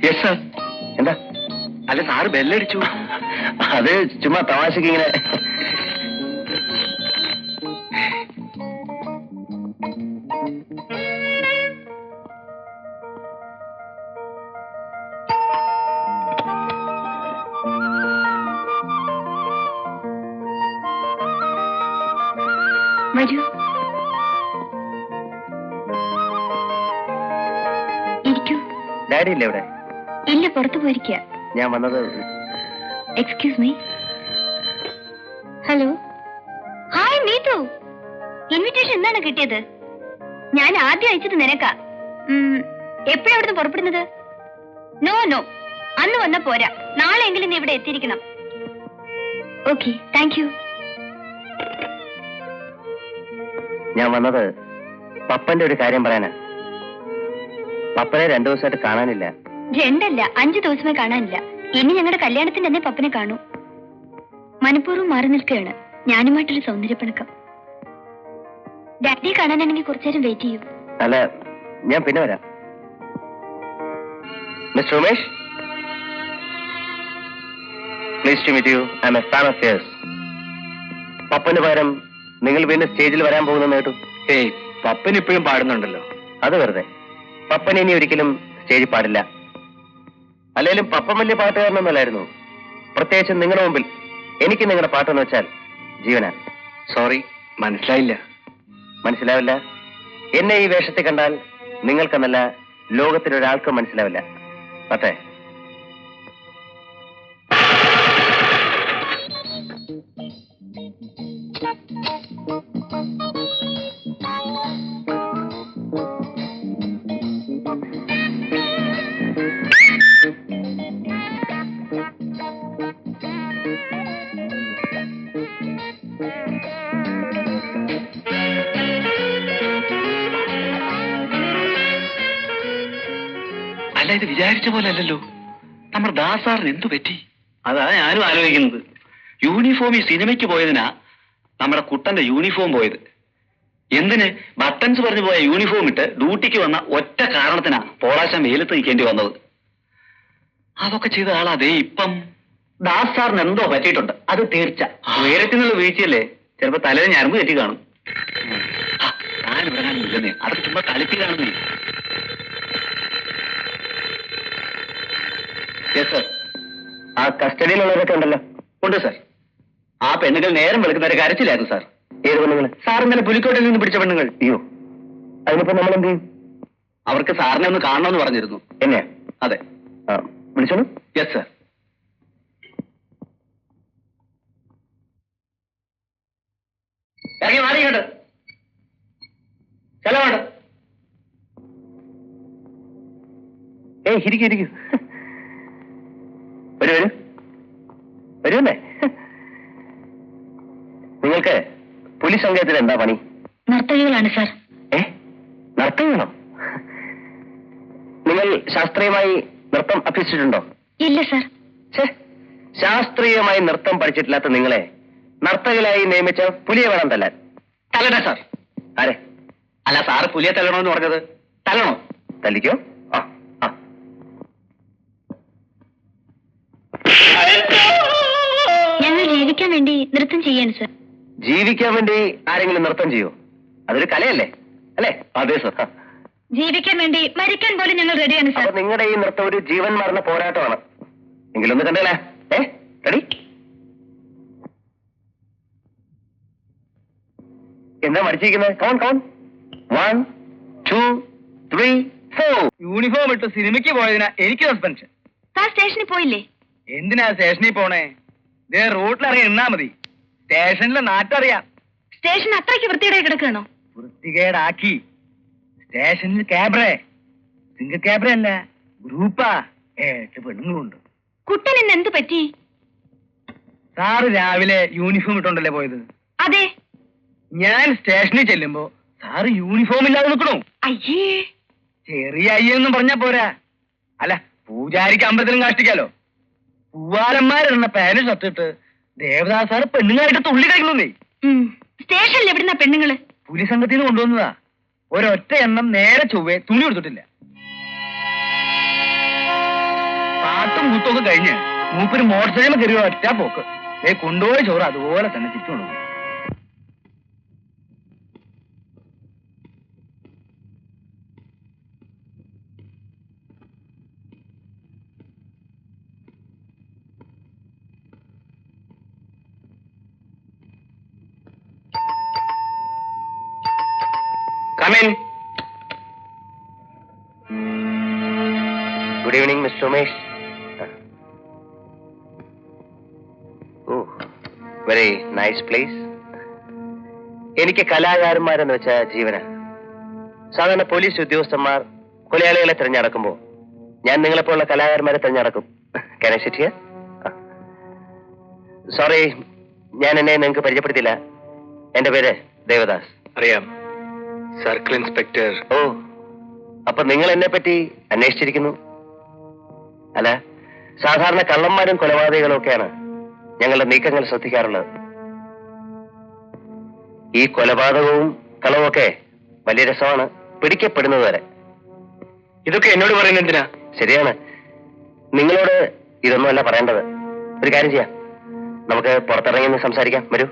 Yes sir. എന്താ? അല്ല, സാറ് ബെല്ലടിച്ചു. അത് ചുമ്മാ തമാശക്ക് ഇങ്ങനെ. വരൂ. ഡാഡി ഇല്ലേ ഇവിടെ? ഇല്ല, പുറത്തു പോയിരിക്കുക. ഞാൻ വന്നത്. Excuse me. Hello. Hi Neethu. Invitation എന്താണ് കിട്ടിയത്? ഞാൻ ആദ്യം അയച്ചത് നിനക്കാ. എപ്പോഴാ അവിടുന്ന് പുറപ്പെടുന്നത്? നോ നോ, അന്ന് വന്ന പോരാ, നാളെ എങ്കിലും നീ ഇവിടെ എത്തിയിരിക്കണം. Okay, thank you. ഞാൻ വന്നത് പപ്പന്റെ ഒരു കാര്യം പറയാനാ. പപ്പനെ 2 ദിവസമായിട്ട് കാണാനില്ല. 2 അല്ല 5 ദിവസമേ കാണാനില്ല. ഇനി ഞങ്ങളുടെ കല്യാണത്തിന് തന്നെ പപ്പനെ കാണൂ. മനഃപൂർവ്വം മാറി നിൽക്കുകയാണ്. ഞാനുമായിട്ടൊരു സൗന്ദര്യപ്പിണക്കം. ഡാഡിയെ കാണാനാണെങ്കിൽ കുറച്ചേരം വെയിറ്റ് ചെയ്യൂ. അല്ല, ഞാൻ പിന്നെ വരാം. Mister Umesh, please to meet you. I am a fan of yours. പപ്പന് പകരം നിങ്ങൾ വീണ്ടും സ്റ്റേജിൽ വരാൻ പോകുന്നെന്ന് കേട്ടു. ഏയ്, പപ്പൻ ഇപ്പോഴും പാടുന്നുണ്ടല്ലോ. അത് വെറുതെ. പപ്പൻ ഇനി ഒരിക്കലും സ്റ്റേജിൽ പാടില്ല. അല്ലെങ്കിലും പപ്പൻ വലിയ പാട്ടുകാരനൊന്നുമല്ലായിരുന്നു. പ്രത്യേകിച്ച് നിങ്ങളുടെ മുമ്പിൽ എനിക്ക് നിങ്ങളുടെ പാട്ടെന്ന് വെച്ചാൽ ജീവനാ. സോറി, മനസ്സിലായില്ല. മനസ്സിലാവില്ല? എന്നെ ഈ വേഷത്തിൽ കണ്ടാൽ നിങ്ങൾക്കെന്നല്ല, ലോകത്തിലൊരാൾക്കും മനസ്സിലാവില്ല. പറ്റേ? അല്ല, ഇത് വിചാരിച്ച പോലെ അല്ലല്ലോ. നമ്മുടെ ദാസാറിന് എന്തു പറ്റി? അതാ ഞാനും ആലോചിക്കുന്നത്. യൂണിഫോം ഈ സിനിമയ്ക്ക് പോയതിനാ നമ്മുടെ കുട്ടന്റെ യൂണിഫോം പോയത്. എന്തിന് ബട്ടൺസ് പറഞ്ഞു പോയ യൂണിഫോം ഇട്ട് ഡ്യൂട്ടിക്ക് വന്ന ഒറ്റ കാരണത്തിനാ പോളാശം വെയിലത്ത് നിൽക്കേണ്ടി വന്നത്. അതൊക്കെ ചെയ്ത ആളാതേ ഇപ്പം. ദാസാറിന് എന്തോ പറ്റിയിട്ടുണ്ട്, അത് തീർച്ച. ഉയരത്തിനുള്ള വീഴ്ചയല്ലേ, ചിലപ്പോ തലയിൽ ഞരമ്പ് തെറ്റി കാണും. ഞാനിവിടെങ്ങാനില്ലെന്നേ, അതൊക്കെ ചുമ്മാ കളിപ്പിക്കാണെന്നേ. Yes sir. ആ കസ്റ്റഡിയിലുള്ളവരൊക്കെ ഉണ്ടല്ലോ? ഉണ്ട് സാർ. ആ പെണ്ണുകൾ നേരം വെളുക്കുന്നവരെ കരച്ചിലായിരുന്നു സാർ. ഏത് പെണ്ണുങ്ങൾ? സാർ ഇന്നലെ പുലിക്കോട്ടിൽ നിന്ന് പിടിച്ച പെണ്ണുങ്ങൾ. അയ്യോ, അതിനിപ്പോ നമ്മൾ എന്ത് ചെയ്യും? അവർക്ക് സാറിനെ ഒന്ന് കാണണമെന്ന് പറഞ്ഞിരുന്നു. എന്നെയാ? അതെ. വിളിച്ചോളൂ. Yes sir. ഇറങ്ങി മാറിയുണ്ട്. ചെലവുണ്ട്. ഏയ്, ഇരിക്കൂ ഇരിക്കൂ. വരൂ വരൂ വരൂന്നേ. നിങ്ങൾക്ക് പോലീസ് സംഘത്തിൽ എന്താ പണി? നർത്തകികളാണ് സാർ. നർത്തകികളോ? നിങ്ങൾ ശാസ്ത്രീയമായി നൃത്തം അഭ്യസിച്ചിട്ടുണ്ടോ? ഇല്ല സാർ. ശാസ്ത്രീയമായി നൃത്തം പഠിച്ചിട്ടില്ലാത്ത നിങ്ങളെ നർത്തകിലായി നിയമിച്ച പുലിയെ വേണം തല്ലാൻ. തല്ലണേ സാർ. ആരെ? അല്ല, സാറ് പുലിയെ തല്ലണമെന്ന് പറഞ്ഞത്. തല്ലണോ? തല്ലിക്കോ. ആ ആ. ഞങ്ങൾ ജീവിക്കാൻ വേണ്ടി നൃത്തം ചെയ്യാണ് സാർ. ജീവിക്കാൻ വേണ്ടി ആരെങ്കിലും നൃത്തം ചെയ്യോ? അതൊരു കലയല്ലേ, അല്ലേ? അതെ സാർ. ജീവിക്കാൻ വേണ്ടി മരിക്കാൻ പോലും ഞങ്ങൾ റെഡിയാണ് സാർ. അപ്പൊ നിങ്ങളുടെ ഈ നൃത്തം ഒരു ജീവൻ മരണ പോരാട്ടമാണ്. എങ്കിലൊന്ന് കണ്ടല്ലേ? റെഡി? എന്താ മടിച്ചിരിക്കുന്നത്? കൗൺ കൗൺ. 1 2 3 4. യൂണിഫോം ഇട്ട് സിനിമയ്ക്ക് പോയതിനാ എനിക്ക് സസ്പെൻഷൻ. സാർ സ്റ്റേഷനിൽ പോയില്ലേ? എന്തിനാ സ്റ്റേഷനിൽ പോണേ? ഇതേ റൂട്ടിലിറങ്ങി നിന്നാ മതി. സ്റ്റേഷനിലെ നാട്ടറിയാം. സ്റ്റേഷൻ അത്രയ്ക്ക് വൃത്തിയുടെ കിടക്കണോ? വൃത്തികേടാക്കി. സ്റ്റേഷനിൽ ക്യാബ്രേ, സിംഗിൾ ക്യാബ്രേ അല്ല, ഗ്രൂപ്പാ. 8 പെണ്ണുങ്ങളുണ്ട്. കുട്ടൻ ഇന്ന് എന്ത് പറ്റി? സാറ് രാവിലെ യൂണിഫോം ഇട്ടോണ്ടല്ലേ പോയത്? അതെ. ഞാൻ സ്റ്റേഷനിൽ ചെല്ലുമ്പോ സാറ് യൂണിഫോം ഇല്ലാതെ നിൽക്കണോ? അയ്യേ, ചെറിയ അയ്യെന്നും പറഞ്ഞാ പോരാ. അല്ല, പൂജാരിക്ക് അമ്പലത്തിലും കാഷ്ടിക്കാലോ. പൂവാലന്മാരെന്ന പാന്റ് ഷർട്ടിട്ട് ദേവദാസ് സാറ് പെണ്ണുങ്ങളായിട്ട് തുള്ളി കഴിക്കണമെന്നേ. സ്റ്റേഷനിൽ എവിടുന്ന പെണ്ണുങ്ങള്? പുലി സംഘത്തിൽ നിന്ന് കൊണ്ടുവന്നതാ. ഒരൊറ്റ എണ്ണം നേരെ ചൊവ്വേ തുണി കൊടുത്തിട്ടില്ല. പാട്ടും കൂത്തൊക്കെ കഴിഞ്ഞ് മൂപ്പര് മോട്ടോർ സൈക്കിൾ കയറിയ ഒറ്റ പോക്ക്. കൊണ്ടുപോയ ചോറ് അതുപോലെ തന്നെ തിരിച്ചു കൊണ്ടുപോകും. Come in. Mister Umesh. Oh, very nice place. എനിക്ക് കലാകാരന്മാരെന്ന് വെച്ച ജീവന. സാധാരണ പോലീസ് ഉദ്യോഗസ്ഥന്മാർ കൊലയാളികളെ തിരഞ്ഞെടുക്കുമ്പോൾ ഞാൻ നിങ്ങളെപ്പോലുള്ള കലാകാരന്മാരെ തിരഞ്ഞെടുക്കും. Can I sit here? Sorry, ഞാൻ എന്നെ നിങ്ങൾക്ക് പരിചയപ്പെടുത്തില്ല. എന്റെ പേര് ദേവദാസ്. അറിയാം, സർക്കിൾ ഇൻസ്പെക്ടർ. ഓ, അപ്പൊ നിങ്ങൾ എന്നെ പറ്റി അന്വേഷിച്ചിരിക്കുന്നു. അല്ല, സാധാരണ കള്ളന്മാരും കൊലപാതകങ്ങളും ഒക്കെയാണ് ഞങ്ങളുടെ നീക്കങ്ങൾ ശ്രദ്ധിക്കാറുള്ളത്. ഈ കൊലപാതകവും കളവും ഒക്കെ വലിയ രസമാണ്, പിടിക്കപ്പെടുന്നത് വരെ. ഇതൊക്കെ എന്നോട് പറയുന്നത് എന്തിനാ? ശരിയാണ്, നിങ്ങളോട് ഇതൊന്നുമല്ല പറയേണ്ടത്. ഒരു കാര്യം ചെയ്യാം, നമുക്ക് പുറത്തിറങ്ങി സംസാരിക്കാം. വരൂ.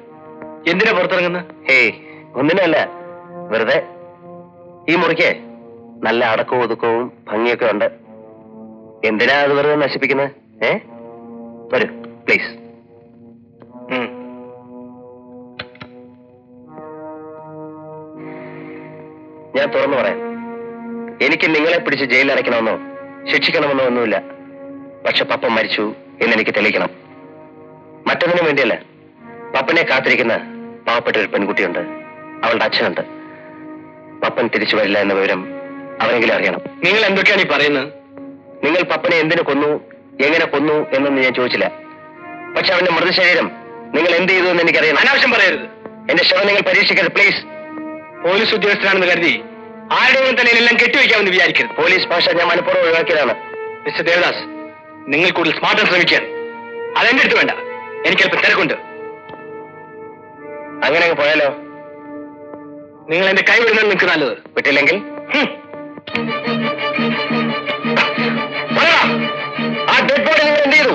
എന്തിനാ പുറത്തിറങ്ങുന്നത്? ഹേയ്, ഒന്നിനല്ല, വെറുതെ. ഈ മുറിക്ക് നല്ല അടക്കവും ഒതുക്കവും ഭംഗിയൊക്കെ ഉണ്ട്. എന്തിനാ അത് വെറുതെ നശിപ്പിക്കുന്നത്? വരൂ പ്ലീസ്. ഞാൻ തുറന്നു പറയാം, എനിക്ക് നിങ്ങളെ പിടിച്ച് ജയിലിൽ അടയ്ക്കണമെന്നോ ശിക്ഷിക്കണമെന്നോ ഒന്നുമില്ല. പക്ഷെ പപ്പ മരിച്ചു എന്നെനിക്ക് തെളിയിക്കണം. മറ്റൊന്നിനും വേണ്ടിയല്ല. പപ്പനെ കാത്തിരിക്കുന്ന പാവപ്പെട്ട ഒരു പെൺകുട്ടിയുണ്ട്, അവളുടെ അച്ഛനുണ്ട്. പപ്പൻ തിരിച്ചു വരില്ല എന്ന വിവരം അവരെങ്കിലും അറിയണം. നിങ്ങൾ എന്തൊക്കെയാണ് ഈ പറയുന്നത്? നിങ്ങൾ പപ്പനെ എന്തിനു കൊന്നു, എങ്ങനെ കൊന്നു എന്നൊന്നും ഞാൻ ചോദിച്ചില്ല. പക്ഷെ അവന്റെ മൃതശരീരം നിങ്ങൾ എന്ത് ചെയ്തു എന്ന് എനിക്കറിയണം. അനാവശ്യം പറയരുത്. എന്റെ ശവം നിങ്ങൾ പരീക്ഷിക്കരുത് പ്ലീസ്. പോലീസ് ഉദ്യോഗസ്ഥനാണെന്ന് കരുതി ആരുടെയും തലയിലെല്ലാം കെട്ടിവെക്കാമെന്ന് വിചാരിക്കരുത്. പോലീസ് ഭാഷ ഞാൻ മനഃപൂർവ്വം ഒഴിവാക്കിയതാണ്. മിസ്റ്റർ ദേവദാസ്, നിങ്ങൾ കൂടുതൽ സ്മാർട്ടാൻ ശ്രമിക്കാൻ അതെന്റെ അടുത്ത് വേണ്ട. എനിക്കല്പം തിരക്കുണ്ട്. അങ്ങനെ അങ്ങ് പോയാലോ? നിങ്ങൾ എന്റെ കൈ വിടുന്നത് നിങ്ങൾക്ക് നല്ലത്. വിട്ടില്ലെങ്കിൽ ആ ഡെഡ് ബോഡി നിങ്ങൾ എന്ത് ചെയ്തു?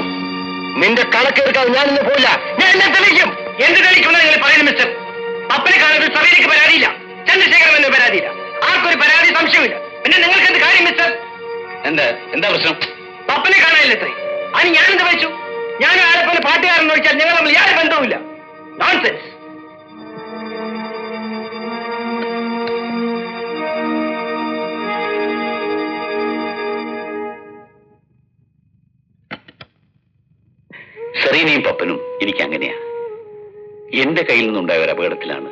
നിന്റെ കണക്കെടുക്കാതെ ഞാനിന്ന് പോയില്ല. ഞാൻ എന്നെ തെളിയിക്കും. എന്ത് തെളിയിക്കുമെന്ന് നിങ്ങൾ പറയുന്നു മിസ്റ്റർ? പപ്പനെ കാണുന്നത് സഭയിലേക്ക് പരാതിയില്ല, ചന്ദ്രശേഖരൻ എന്ന പരാതിയില്ല, ആർക്കൊരു പരാതി സംശയമില്ല. പിന്നെ നിങ്ങൾക്ക് എന്ത് കാര്യം മിസ്റ്റർ? എന്താ പ്രശ്നം? പപ്പനെ കാണാനില്ല എത്രയും. അതിന് ഞാനെന്ത് വെച്ചു? ഞാനും ആരെപ്പോലെ പാട്ടുകാരെന്ന് ചോദിച്ചാൽ ഞങ്ങൾ തമ്മിൽ യാതൊരു ബന്ധവുമില്ല. നോൺസെൻസ്. സെറീനയും പപ്പനും എനിക്ക് അങ്ങനെയാ. എന്റെ കയ്യിൽ നിന്നുണ്ടായ ഒരു അപകടത്തിലാണ്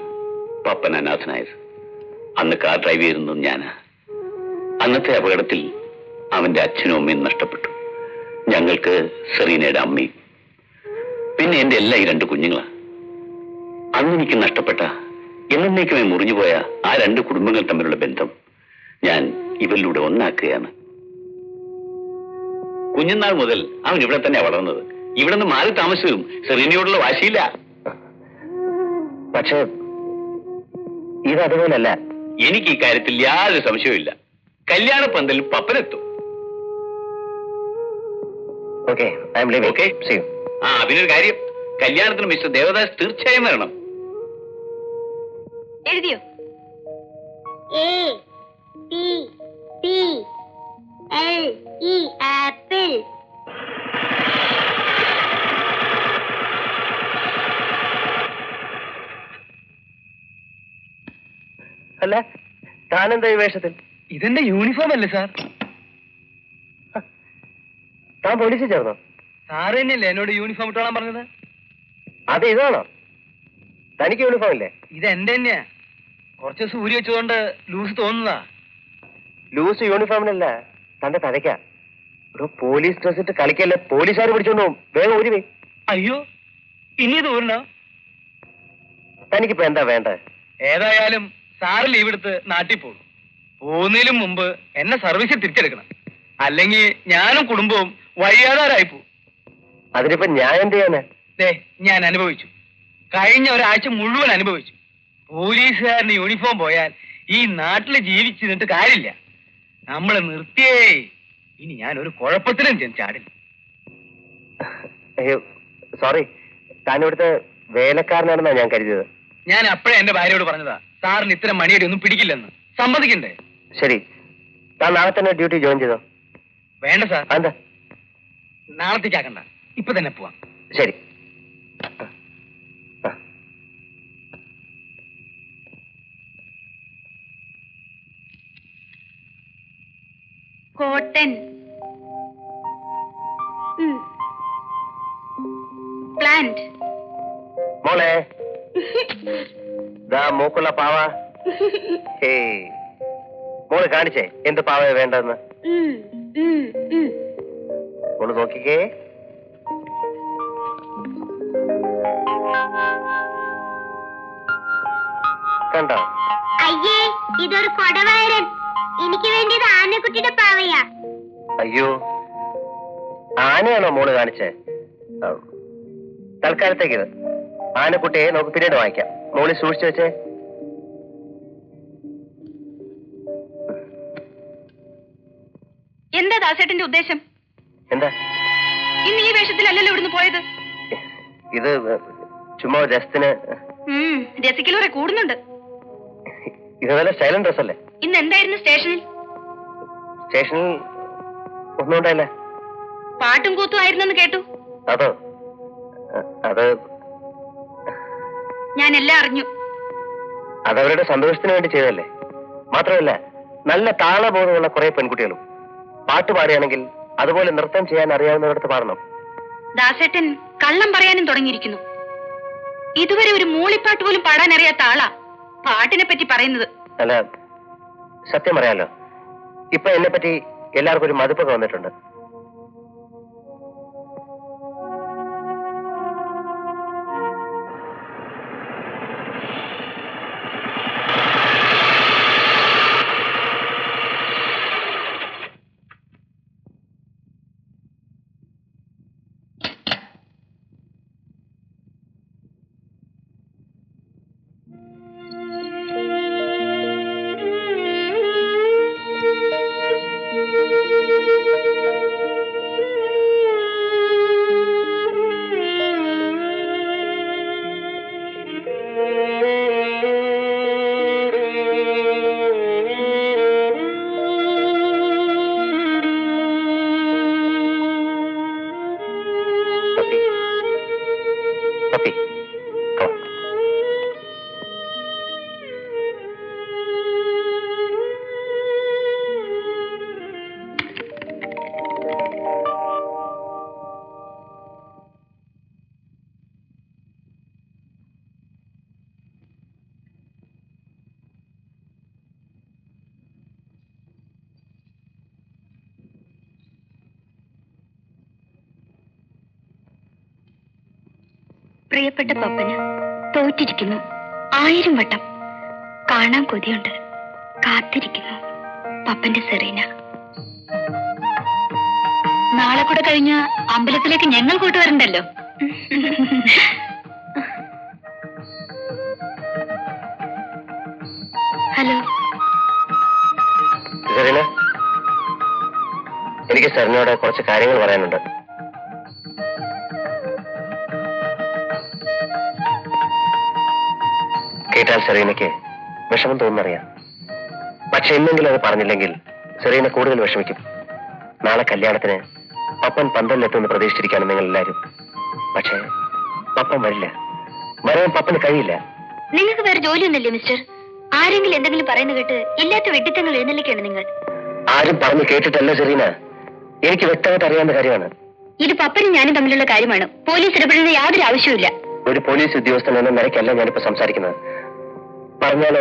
പപ്പൻ അനാഥനായത്. അന്ന് കാർ ഡ്രൈവ് ചെയ്തിരുന്നത് ഞാനാ. അന്നത്തെ അപകടത്തിൽ അവന്റെ അച്ഛനും അമ്മയും നഷ്ടപ്പെട്ടു. ഞങ്ങൾക്ക് സെറീനയുടെ അമ്മയും പിന്നെ എന്റെ എല്ലാ ഈ രണ്ട് കുഞ്ഞുങ്ങളാ. അന്ന് എനിക്ക് നഷ്ടപ്പെട്ട, എന്നേക്കുമായി മുറിഞ്ഞുപോയ ആ രണ്ട് കുടുംബങ്ങൾ തമ്മിലുള്ള ബന്ധം ഞാൻ ഇവരിലൂടെ ഒന്നാക്കുകയാണ്. കുഞ്ഞുനാൾ മുതൽ അവൻ ഇവിടെ തന്നെയാണ് വളർന്നത്. ഇവിടെ നിന്ന് മാറി താമസിച്ചതും സെറീനയോടുള്ള വാശിയില്ല. പക്ഷേ ഇതതുപോലല്ല. എനിക്ക് ഈ കാര്യത്തിൽ യാതൊരു സംശയവുമില്ല. കല്യാണ പന്തലിൽ പപ്പനെത്തും. Okay, I'm leaving. Okay, see you. അതിനൊരു കാര്യം, കല്യാണത്തിന് മിസ്റ്റർ ദേവദാസ് തീർച്ചയായും വരണം. എഴുതിയോ? APPLE apple. അല്ല, താനെന്താ ഈ വേഷത്തിൽ? ഇതെന്റെ യൂണിഫോം അല്ലേ സാർ? താൻ പോലീസിൽ ചേർന്നോ? സാറ് തന്നെയല്ലേ എന്നോട് യൂണിഫോം ഇട്ടോളാൻ പറഞ്ഞത്? അത് ഇതാണോ? തനിക്ക് യൂണിഫോം ഇല്ലേ? ഇത് എന്റെ തന്നെയാ. കുറച്ച് ദിവസം ഊരി വെച്ചതുകൊണ്ട് ലൂസ് തോന്നുന്നതാ. ലൂസ് യൂണിഫോമിനല്ല, തന്റെ തലയ്ക്കാ. ഒരു പോലീസ് ഡ്രസ് ഇട്ട് കളിക്കല്ലേ, പോലീസുകാർ പിടിച്ചോണ്ട് പോകും. വേഗം ഊരി വേ. അയ്യോ, ഇനി ഇത് ഊരണോ? തനിക്കിപ്പോ എന്താ വേണ്ടത്? ഏതായാലും സാറ് ലീവ് എടുത്ത് നാട്ടിൽ പോകും. പോകുന്നതിലും മുമ്പ് എന്നെ സർവീസിൽ തിരിച്ചെടുക്കണം. അല്ലെങ്കിൽ ഞാനും കുടുംബവും വഴിയാതാരായി പോകും. അതിനിപ്പോ ഞാൻ എന്ത് ചെയ്യാനാ? ഞാൻ അനുഭവിച്ചു. കഴിഞ്ഞ ഒരാഴ്ച മുഴുവൻ അനുഭവിച്ചു. പോലീസുകാരന് യൂണിഫോം പോയാൽ ഈ നാട്ടിൽ ജീവിച്ചിരുന്നിട്ട് കാര്യമില്ല. നമ്മളെ നിർത്തിയേ. ഇനി ഞാൻ ഒരു കുഴപ്പത്തിലും ചാടില്ല. അയ്യോ സോറി, താൻ ഇവിടുത്തെ വേലക്കാരനാണെന്നാ ഞാൻ കരുതിയത്. ഞാൻ അപ്പോഴേ എന്റെ ഭാര്യയോട് പറഞ്ഞതാ, സാറിന് ഇത്തരം മണിയടി ഒന്നും പിടിക്കില്ലെന്ന്. സമ്മതിക്കണ്ടേ? ശരി, താൻ നാളെ തന്നെ ഡ്യൂട്ടി ജോയിൻ ചെയ്തോ? വേണ്ട സാർ. എന്താ? നാളത്തേക്കാക്കണ്ട, ഇപ്പൊ തന്നെ പോവാം. ശരി. കോട്ടൺ. മോളെ ദാ മൂക്കുള്ള പാവ. ഏയ് മോള് കാണിച്ചേ എന്ത് പാവ വേണ്ടെന്ന്. മോള് നോക്കിക്കേ. കണ്ടോ? അയ്യേ, ഇതൊരു കൊടവയറൻ. എനിക്ക് വേണ്ടിയത് ആനക്കുട്ടിയുടെ പാവയാ. അയ്യോ, ആനയാണോ മോള് കാണിച്ചേ? തൽക്കാലത്തേക്ക് ഇത് ആനക്കുട്ടിയെ നമുക്ക് പിന്നീട് വാങ്ങിക്കാം. മോളി സൂക്ഷിച്ചു വെച്ചേ. എന്താ ദാസേട്ടന്റെ ഉദ്ദേശം? എന്താ ഇന്ന് ഈ വേഷത്തിലല്ലല്ലോ ഇവിടുന്ന് പോയത്. ഇത് ചുമ്മാ രസത്തിന്. രസിക്കലൂറെ കൂടുന്നുണ്ട്. ഇത് നല്ല സ്റ്റൈലൻ ഡ്രസ് അല്ലേ? ഇന്ന് എന്തായിരുന്നു സ്റ്റേഷനിൽ? സ്റ്റേഷനിൽ ഒന്നും ഉണ്ടായില്ല. പാട്ടും കൂത്തും ആയിരുന്നെന്ന് കേട്ടു. അതോ? അത് ഞാൻ എല്ലാം അറിഞ്ഞു. അതവരുടെ സന്തോഷത്തിന് വേണ്ടി ചെയ്തല്ലേ. മാത്രമല്ല നല്ല താളബോധമുള്ള കുറെ പെൺകുട്ടികളും പാട്ട് പാടുകയാണെങ്കിൽ അതുപോലെ നൃത്തം ചെയ്യാൻ അറിയാവുന്നവരടുത്ത് പാടണം. ദാസേട്ടൻ കള്ളം പറയാനും തുടങ്ങിയിരിക്കുന്നു. ഇതുവരെ ഒരു മൂളിപ്പാട്ട് പോലും പാടാൻ അറിയാത്ത ആളാ പാട്ടിനെ പറ്റി പറയുന്നത്. അല്ല, സത്യം പറയാലോ, ഇപ്പൊ എന്നെ പറ്റി എല്ലാവർക്കും ഒരു മതിപ്പൊക്കെ വന്നിട്ടുണ്ട്. പ്രിയപ്പെട്ട പപ്പന് തോറ്റിരിക്കുന്നു. 1000 വട്ടം കാണാൻ കൊതിയുണ്ട്. കാത്തിരിക്കുന്നു പപ്പന്റെ സെറീന. നാളെ കൂടെ കഴിഞ്ഞ അമ്പലത്തിലേക്ക് ഞങ്ങൾ കൂട്ടുവരണ്ടല്ലോ. ഹലോ. സെറീന, എനിക്ക് സാറിനോട് കുറച്ച് കാര്യങ്ങൾ പറയാനുണ്ട്. കേട്ടാൽ സെറീനയ്ക്ക് വിഷമം തോന്നുന്നറിയാം. പക്ഷെ ഇന്നെങ്കിലും അത് പറഞ്ഞില്ലെങ്കിൽ സെറീന കൂടുതൽ വിഷമിക്കും. നാളെ കല്യാണത്തിന് പപ്പൻ പന്തലിലെത്തുമെന്ന് പ്രതീക്ഷിച്ചിരിക്കുകയാണ് നിങ്ങൾ എല്ലാവരും. പക്ഷേ പപ്പൻ വരില്ല. വരാൻ പപ്പന് കഴിയില്ല. നിങ്ങൾക്ക് വേറെ ജോലിയൊന്നുമില്ലേ മിസ്റ്റർ? ആരെങ്കിലും എന്തെങ്കിലും പറയുന്ന കേട്ട് ഇല്ലാത്ത വെട്ടിത്തങ്ങൾ എഴുന്നള്ളിക്കാണ് നിങ്ങൾ. ആരും പറഞ്ഞു കേട്ടിട്ടല്ല സെറീന, എനിക്ക് വ്യക്തമായിട്ട് അറിയാവുന്ന കാര്യമാണ്. ഇത് പപ്പനും ഞാനും തമ്മിലുള്ള കാര്യമാണ്. പോലീസ് ഇടപെടുന്ന യാതൊരു ആവശ്യവുമില്ല. ഒരു പോലീസ് ഉദ്യോഗസ്ഥൻ എന്ന നിലയ്ക്കല്ല ഞാനിപ്പോ സംസാരിക്കുന്നത്. പറഞ്ഞാല്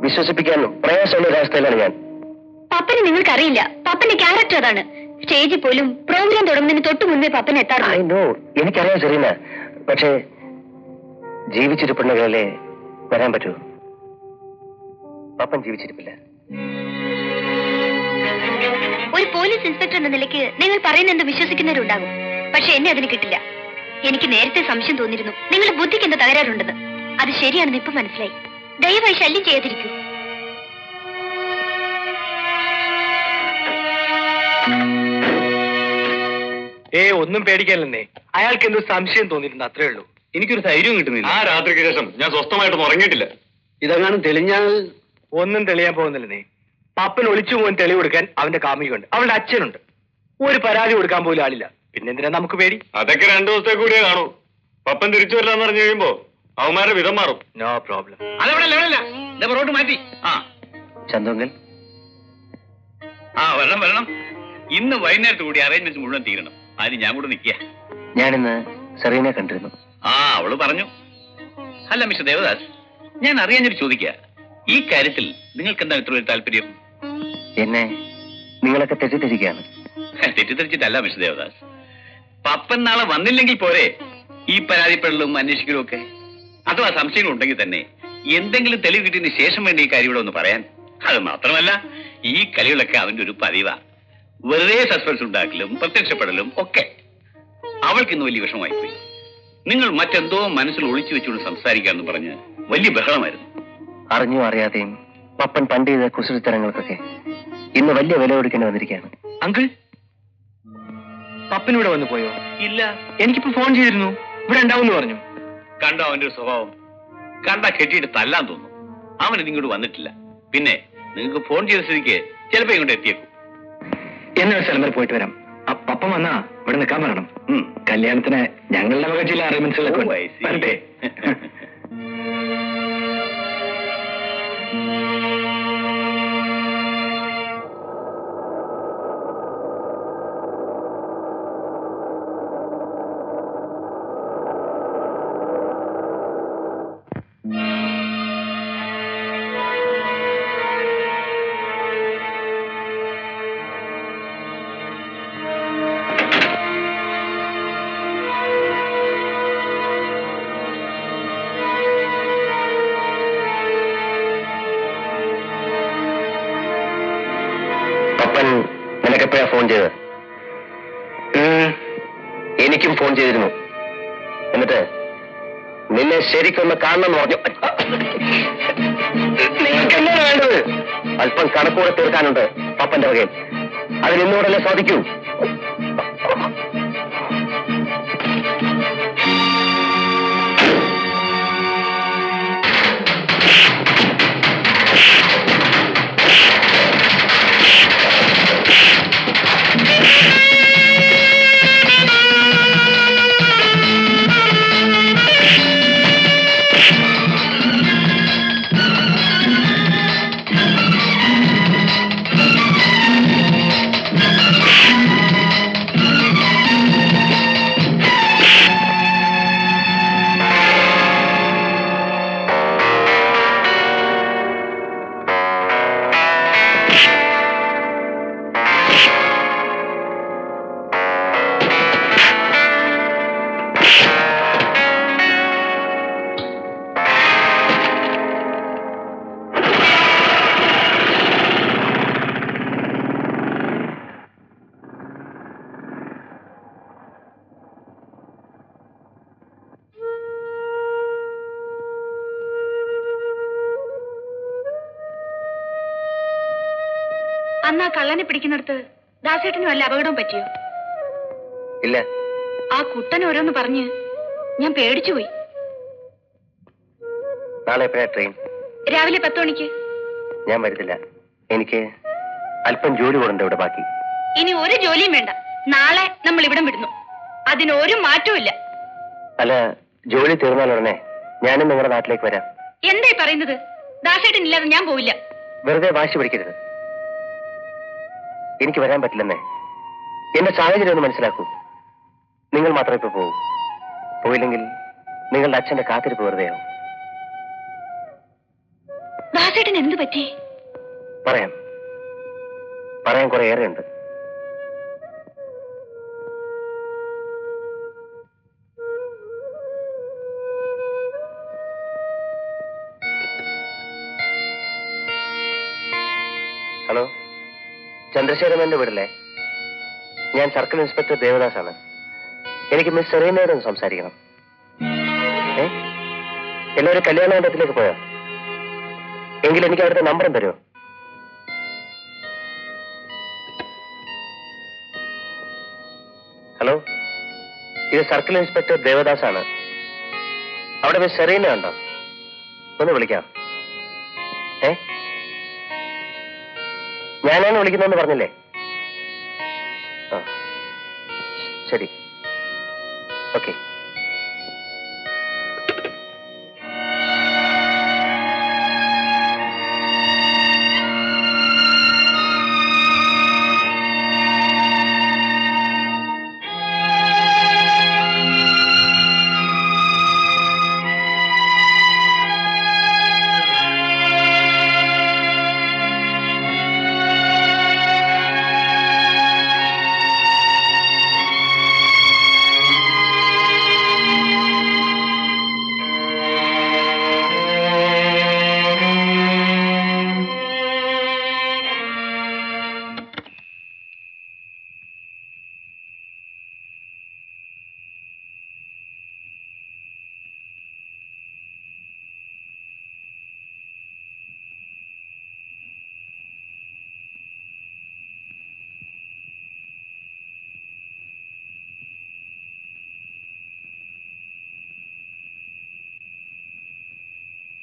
വിശ്വസിപ്പിക്കാൻ പ്രയാസമുള്ള ഒരവസ്ഥയിലാണ് ഞാൻ. പപ്പനെ നിങ്ങൾക്കറിയില്ല. പപ്പന്റെ ക്യാരക്ടർ അതാണ്. സ്റ്റേജിൽ പോലും പ്രോഗ്രാം തുടങ്ങുന്നതിന് തൊട്ട് മുൻപേ പപ്പൻ എത്താറുണ്ട്. എനിക്കറിയാം സെറീന. പക്ഷേ ജീവിച്ചിരിപ്പുണ്ടെങ്കിലല്ലേ വരാൻ പറ്റൂ. പപ്പൻ ജീവിച്ചിരിപ്പില്ല. ഒരു പോലീസ് ഇൻസ്പെക്ടർ എന്ന നിലയ്ക്ക് നിങ്ങൾ പറയുന്ന എന്ത് വിശ്വസിക്കുന്നവരുണ്ടാകും. പക്ഷെ എന്നെ അതിന് കിട്ടില്ല. എനിക്ക് നേരത്തെ സംശയം തോന്നിയിരുന്നു നിങ്ങളുടെ ബുദ്ധിക്ക് എന്താ തകരാറുണ്ടെന്ന്. അത് ശരിയാണെന്ന് ഇപ്പൊ മനസ്സിലായി. ദയവായി ശല്യം ചെയ്യാതിരിക്കൂ. ഒന്നും പേടിക്കാനല്ലേ. അയാൾക്ക് എന്തോ സംശയം തോന്നിയിട്ടുണ്ട്, അത്രേ ഉള്ളൂ. എനിക്കൊരു ധൈര്യം കിട്ടുന്നില്ല. ആ രാത്രിക്ക് ശേഷം ഞാൻ സ്വസ്ഥമായിട്ടൊന്നും ഉറങ്ങിയിട്ടില്ല. ഇതെങ്ങാനും തെളിഞ്ഞാൽ ഒന്നും തെളിയാൻ പോകുന്നില്ലേ. പപ്പൻ ഒളിച്ചു പോകാൻ തെളിവ് കൊടുക്കാൻ അവന്റെ കാമുകയുണ്ട്, അവളുടെ അച്ഛനുണ്ട്. ഒരു പരാതി കൊടുക്കാൻ പോലും ആളില്ല. പിന്നെന്തിനാ നമുക്ക് പേടി? അതൊക്കെ 2 ദിവസത്തെ കൂടിയേ കാണൂ. പപ്പൻ തിരിച്ചു വരില്ലാന്ന് പറഞ്ഞു കഴിയുമ്പോ അവന്മാരുടെ വിധം മാറും. No problem. അതവിടെ ലെവലല്ല. റോഡ് മാറ്റി. ചന്തുങ്കൽ, വരണം. ഇന്ന് വൈകുന്നേരത്ത് കൂടി അറേഞ്ച്മെന്റ് മുഴുവൻ തീരണം. അതിന് ഞാൻ കൂടെ നിൽക്കുക. ഞാനിന്ന് സെറീനെ കണ്ടിരുന്നു. അവള് പറഞ്ഞു അല്ല മിസ്റ്റർ ദേവദാസ്, ഞാൻ അറിയാഞ്ഞൊരു ചോദിക്കുക, ഈ കാര്യത്തിൽ നിങ്ങൾക്ക് എന്താണ് ഇത്ര ഒരു താല്പര്യം? എന്നെ നിങ്ങളൊക്കെ തെറ്റിദ്ധരിക്കുകയാണ്. തെറ്റിദ്ധരിച്ചിട്ടല്ല മിസ്റ്റർ ദേവദാസ്. പപ്പൻ നാളെ വന്നില്ലെങ്കിൽ പോരെ ഈ പരാതിപ്പെടലും അന്വേഷിക്കലും ഒക്കെ? അഥവാ സംശയങ്ങൾ ഉണ്ടെങ്കിൽ തന്നെ എന്തെങ്കിലും തെളിവ് കിട്ടിയതിന് ശേഷം വേണ്ടി ഈ കാര്യം ഇവിടെ ഒന്ന് പറയാൻ. അത് മാത്രമല്ല, ഈ കളികളൊക്കെ അവന്റെ ഒരു പതിവാ. വെറുതെ സസ്പെൻസ് ഉണ്ടാക്കലും പ്രത്യക്ഷപ്പെടലും ഒക്കെ. അവൾക്ക് ഇന്ന് വലിയ വിഷമമായിപ്പോയി. നിങ്ങൾ മറ്റെന്തോ മനസ്സിൽ ഒളിച്ചു വെച്ചുകൊണ്ട് സംസാരിക്കാമെന്ന് പറഞ്ഞ് വലിയ ബഹളമായിരുന്നു. അറിഞ്ഞോ അറിയാതെയും പപ്പൻ പണ്ട് ചെയ്ത കുസൃത്തരങ്ങൾക്കൊക്കെ ഇന്ന് വലിയ വില കൊടുക്കേണ്ടി വന്നിരിക്കുകയാണ്. അങ്കിൾ, പപ്പൻ ഇവിടെ വന്നു പോയോ? ഇല്ല. എനിക്കിപ്പോ ഫോൺ ചെയ്തിരുന്നു, ഇവിടെ ഉണ്ടാവും പറഞ്ഞു. കണ്ടോ അവന്റെ ഒരു സ്വഭാവം? കണ്ടാ കെട്ടിയിട്ട് തല്ലാൻ തോന്നും. അവൻ ഇതിങ്ങോട്ട് വന്നിട്ടില്ല. പിന്നെ നിങ്ങൾക്ക് ഫോൺ ചെയ്ത സ്ഥിതിക്ക് ചിലപ്പോ ഇങ്ങോട്ട് എത്തിയേക്കും. എന്നൊരു സ്ഥലം വരെ പോയിട്ട് വരാം. പപ്പൻ വന്നാ ഇവിടെ നിൽക്കാൻ പറയണം. കല്യാണത്തിന് ഞങ്ങളുടെ വക ചില അറേഞ്ച്മെന്റ്സുകളൊക്കെ വരട്ടെ. നിനക്കെപ്പോഴാ ഫോൺ ചെയ്തത്? എനിക്കും ഫോൺ ചെയ്തിരുന്നു. എന്നിട്ട് നിന്നെ ശരിക്കൊന്ന് കാണണമെന്ന് പറഞ്ഞു. നിങ്ങൾക്ക് എന്താണ് വേണ്ടത്? അല്പം കണക്കൂടെ തീർക്കാനുണ്ട് പപ്പന്റെ വകയിൽ. അതിനിന്നോടല്ലേ സാധിക്കൂ. അന്ന് ആ കള്ളനെ പിടിക്കുന്നിടത്ത് ദാസേട്ടന് വല്ല അപകടവും പറ്റിയോ? ഇല്ല. ആ കുട്ടൻ ഓരോന്ന് പറഞ്ഞ് ഞാൻ പേടിച്ചുപോയി. നാളെ എപ്പോഴാ ട്രെയിൻ? രാവിലെ 10 മണിക്ക്. ഞാൻ വരുന്നില്ല. എനിക്ക് അല്പം ജോലി കൊടുണ്ട് ഇവിടെ ബാക്കി. ഇനി ഒരു ജോലിയും വേണ്ട. നാളെ നമ്മൾ ഇവിടം വിടുന്നു. അതിനൊരു മാറ്റവും ഇല്ല. അല്ല, ജോലി തീർന്നാൽ ഉടനെ ഞാനും നിങ്ങളുടെ നാട്ടിലേക്ക് വരാം. എന്തായി പറയുന്നത്? ദാസേട്ടൻ ഇല്ലാതെ ഞാൻ പോവില്ല. വെറുതെ വാശി പിടിക്കരുത്. എനിക്ക് വരാൻ പറ്റില്ലെന്നേ. എന്റെ സാഹചര്യം ഒന്ന് മനസ്സിലാക്കൂ. നിങ്ങൾ മാത്രമേ ഇപ്പൊ പോകൂ. പോയില്ലെങ്കിൽ നിങ്ങളുടെ അച്ഛന്റെ കാത്തിരിപ്പ് വെറുതെയാവും. ദാസേട്ടൻ എന്ത് പറ്റി? പറയാൻ കുറെ ഏറെയുണ്ട്. ഹലോ, ചന്ദ്രശേഖരന്റെ വീടല്ലേ? ഞാൻ സർക്കിൾ ഇൻസ്പെക്ടർ ദേവദാസ് ആണ്. എനിക്ക് മിസ് സെറീനയോടൊന്ന് സംസാരിക്കണം. എല്ലാവരും കല്യാണ മണ്ഡപത്തിലേക്ക് പോയോ? എങ്കിൽ എനിക്ക് അവിടുത്തെ നമ്പറും തരുമോ? ഹലോ, ഇത് സർക്കിൾ ഇൻസ്പെക്ടർ ദേവദാസ് ആണ്. അവിടെ മിസ് സെറീന ഉണ്ടോ? ഒന്ന് വിളിക്കാം. ഞാനാണ് വിളിക്കുന്നതെന്ന് പറഞ്ഞില്ലേ? ആ, ശരി, ഓക്കെ.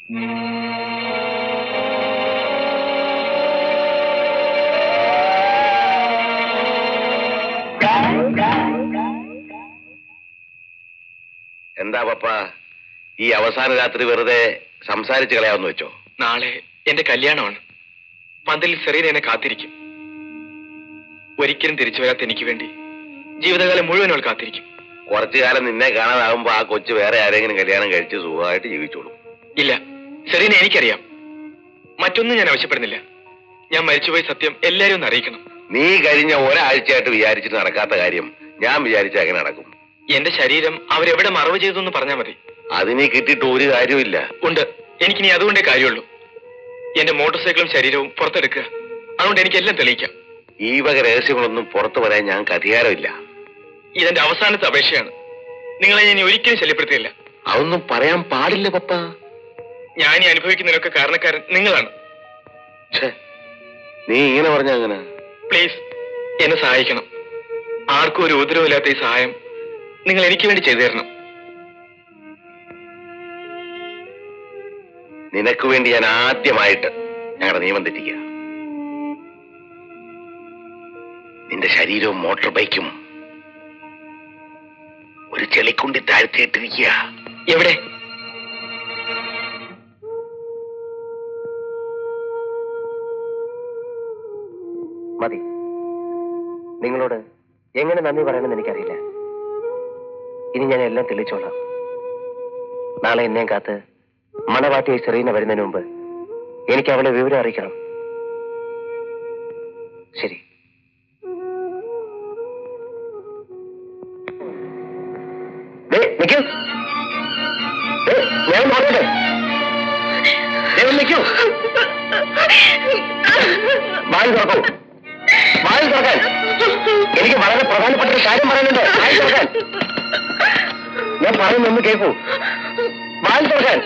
എന്താ പപ്പ ഈ അവസാന രാത്രി വെറുതെ സംസാരിച്ച് കളയാമെന്ന് വെച്ചോ? നാളെ എന്റെ കല്യാണമാണ്. പന്തലിൽ സെറീന എന്നെ കാത്തിരിക്കും. ഒരിക്കലും തിരിച്ചു വരാത്ത എനിക്ക് വേണ്ടി ജീവിതകാലം മുഴുവൻ അവൾ കാത്തിരിക്കും. കുറച്ചു കാലം നിന്നെ കാണാതാകുമ്പോ ആ കൊച്ചു വേറെ ആരെങ്കിലും കല്യാണം കഴിച്ച് സുഖമായിട്ട് ജീവിച്ചോളൂ. ഇല്ല, സെറീന എനിക്കറിയാം. മറ്റൊന്നും ഞാൻ ആവശ്യപ്പെടുന്നില്ല. ഞാൻ മരിച്ചുപോയി സത്യം എല്ലാരും ഒന്ന് അറിയിക്കണം. നീ കഴിഞ്ഞ ഒരാഴ്ചയായിട്ട് വിചാരിച്ചിട്ട് നടക്കാത്ത കാര്യം ഞാൻ വിചാരിച്ച എങ്ങനെ നടക്കും? എന്റെ ശരീരം അവരെവിടെ മറവ് ചെയ്തു എന്ന് പറഞ്ഞാൽ മതി. അതിനെ കിട്ടിയിട്ട് ഒരു കാര്യമില്ല. ഉണ്ട്, എനിക്കിനി അതുകൊണ്ടേ കാര്യമുള്ളൂ. എന്റെ മോട്ടോർ സൈക്കിളും ശരീരവും പുറത്തെടുക്കുക. അതുകൊണ്ട് എനിക്കെല്ലാം തെളിയിക്കാം. ഈ വക രഹസ്യങ്ങളൊന്നും പുറത്തു വരാൻ ഞങ്ങൾക്ക് അധികാരമില്ല. ഇതെന്റെ അവസാനത്തെ അപേക്ഷയാണ്. നിങ്ങളെ ഞാൻ ഒരിക്കലും ശല്യപ്പെടുത്തിയില്ല. അതൊന്നും പറയാൻ പാടില്ല പപ്പ. ഞാൻ ഈ അനുഭവിക്കുന്നതിനൊക്കെ കാരണക്കാരൻ നിങ്ങളാണ്. നീ ഇങ്ങനെ പറഞ്ഞ അങ്ങനെ? പ്ലീസ് എന്നെ സഹായിക്കണം. ആർക്കും ഒരു ഉപദ്രവമില്ലാത്ത ഈ സഹായം നിങ്ങൾ എനിക്ക് വേണ്ടി ചെയ്തു തരണം. നിനക്ക് വേണ്ടി ഞാൻ ആദ്യമായിട്ട് ഞങ്ങളുടെ നിയമം തെറ്റിക്കുക. നിന്റെ ശരീരവും മോട്ടോർ ബൈക്കും ഒരു ചെളിക്കുണ്ടി താഴ്ത്തിയിട്ടിരിക്കുക. എവിടെ? മതി. നിങ്ങളോട് എങ്ങനെ നന്ദി പറയണമെന്ന് എനിക്കറിയില്ല. ഇനി ഞാൻ എല്ലാം തെളിച്ചോളാം. നാളെ എന്നെയും കാത്ത് മണവാട്ടിയെ സെറീന വരുന്നതിന് മുമ്പ് എനിക്ക് അവളെ വിവരം അറിയിക്കണം. ശരി. നിൽക്കൂ. ഞാൻ പറഞ്ഞത് നിൽക്കൂ. വായി തുറക്കൂ. വായി തുറക്കാൻ. എനിക്ക് വളരെ പ്രധാനപ്പെട്ട ഒരു കാര്യം പറയാനുണ്ട്. വായി തുറക്കാൻ. ഞാൻ പറയുന്നൊന്ന് കേൾക്കൂ. വായി തുറക്കാൻ.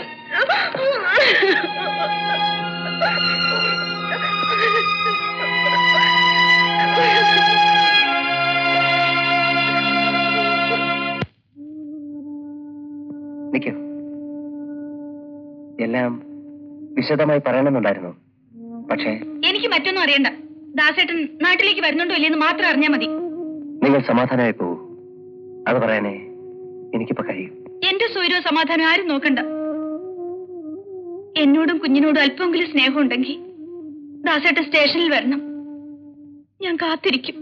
നിൽക്കൂ. എല്ലാം വിശദമായി പറയണമെന്നുണ്ടായിരുന്നു. പക്ഷേ എനിക്ക് മറ്റൊന്നും അറിയണ്ട. ദാസേട്ടൻ നാട്ടിലേക്ക് വരുന്നുണ്ടോ ഇല്ലെന്ന് മാത്രം അറിഞ്ഞാൽ മതി. നിങ്ങൾ സമാധാനമായി പോകൂ. അത് പറയാനേ എനിക്കിപ്പോ കഴിയും. എന്റെ സൗര്യവും സമാധാനം ആരും നോക്കണ്ട. എന്നോടും കുഞ്ഞിനോടും അല്പമെങ്കിലും സ്നേഹമുണ്ടെങ്കിൽ ദാസേട്ടൻ സ്റ്റേഷനിൽ വരണം. ഞാൻ കാത്തിരിക്കും.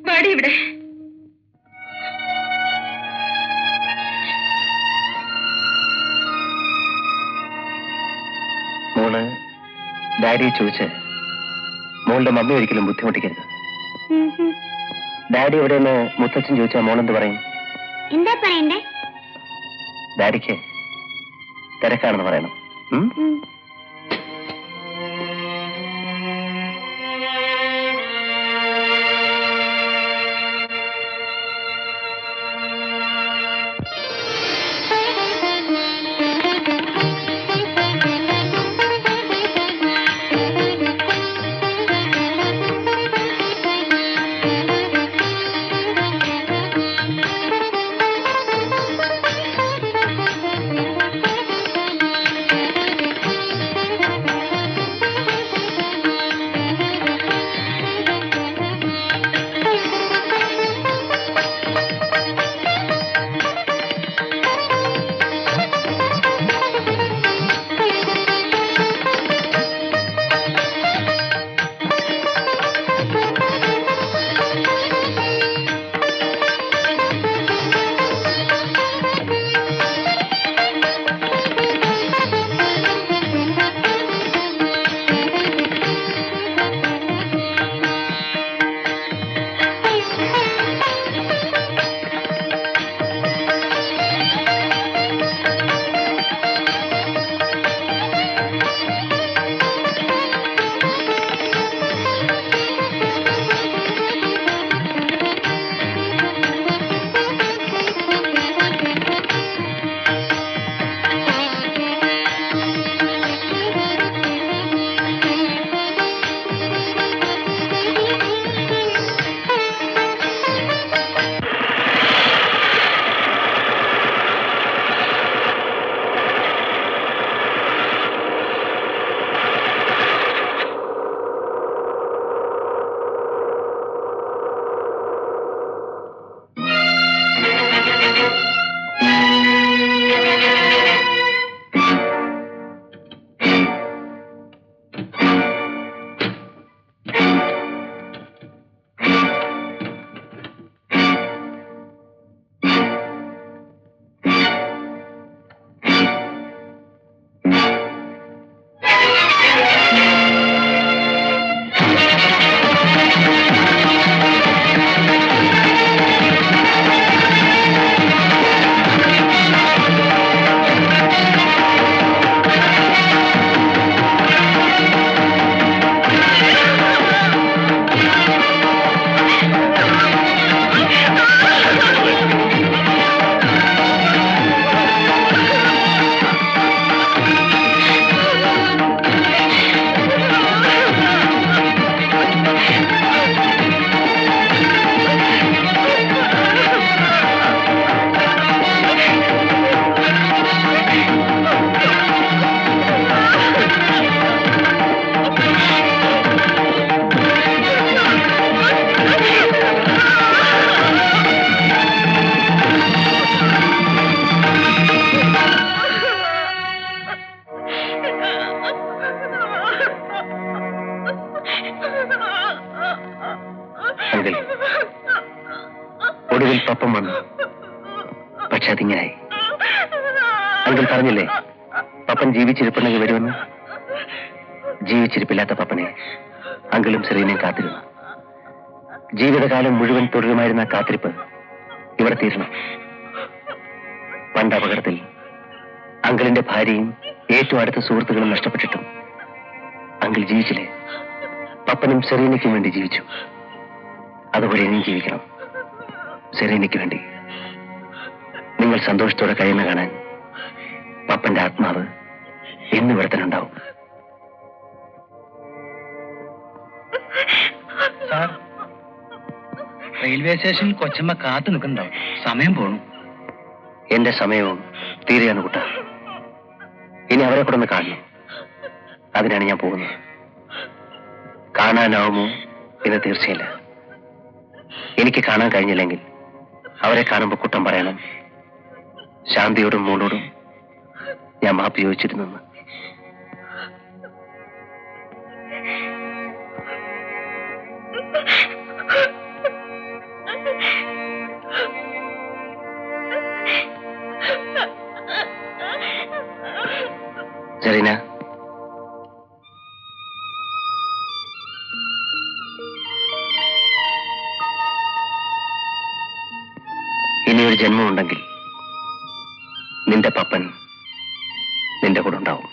വാടി ഇവിടെ. മോള് ഡാഡിയെ ചോദിച്ച് മോളുടെ മമ്മി ഒരിക്കലും ബുദ്ധിമുട്ടിക്കരുത്. ഡാഡി എവിടെയെന്ന് മുത്തച്ഛൻ ചോദിച്ചാൽ മോളെന്ത് പറയും? എന്താ പറയണ്ടേ? ഡാഡിക്ക് തിരക്കാണെന്ന് പറയണം. പപ്പൻ വന്നു. പക്ഷെ അതിങ്ങനായി. അങ്കിൾ പറഞ്ഞില്ലേ പപ്പൻ ജീവിച്ചിരിപ്പുണ്ടെങ്കിൽ വരുമെന്ന്. ജീവിച്ചിരിപ്പില്ലാത്ത പപ്പനെ അങ്കിളും സെറീനയും കാത്തിരുന്നു. ജീവിതകാലം മുഴുവൻ തുടരുമായിരുന്ന കാത്തിരിപ്പ് ഇവിടെ തീരണം. പണ്ട് അപകടത്തിൽ അങ്കിളിന്റെ ഭാര്യയും ഏറ്റവും അടുത്ത സുഹൃത്തുക്കളും നഷ്ടപ്പെട്ടിട്ടും അങ്കിൾ ജീവിച്ചില്ലേ? പപ്പനും സെറീനയ്ക്കും വേണ്ടി ജീവിച്ചു. അതുപോലെ ഇനിയും ജീവിക്കണം. സെറീനയ്ക്ക് വേണ്ടി. നിങ്ങൾ സന്തോഷത്തോടെ കഴിയുന്ന കാണാൻ പപ്പന്റെ ആത്മാവ് എന്നും ഇവിടെ തന്നെ ഉണ്ടാവും. സാർ, റെയിൽവേ സ്റ്റേഷൻ കൊച്ചമ്മ കാത്തു നിൽക്കുന്നുണ്ടാവും. സമയം പോണു. എന്റെ സമയവും തീരെയാണ് കുട്ട. ഇനി അവരെ കൂടെ ഒന്ന് കാണണം. അതിനാണ് ഞാൻ പോകുന്നത്. കാണാനാവുമോ എന്ന് തീർച്ചയില്ല. എനിക്ക് കാണാൻ കഴിഞ്ഞില്ലെങ്കിൽ അവരെ കാണുമ്പോൾ കുട്ടം പറയണം, ശാന്തിയോടും മോളോടും ഞാൻ മാപ്പ് ചോദിച്ചിരുന്നു. സെറീന, ഇനിയൊരു ജന്മമുണ്ടെങ്കിൽ നിന്റെ പപ്പൻ നിന്റെ കൂടെ ഉണ്ടാവും.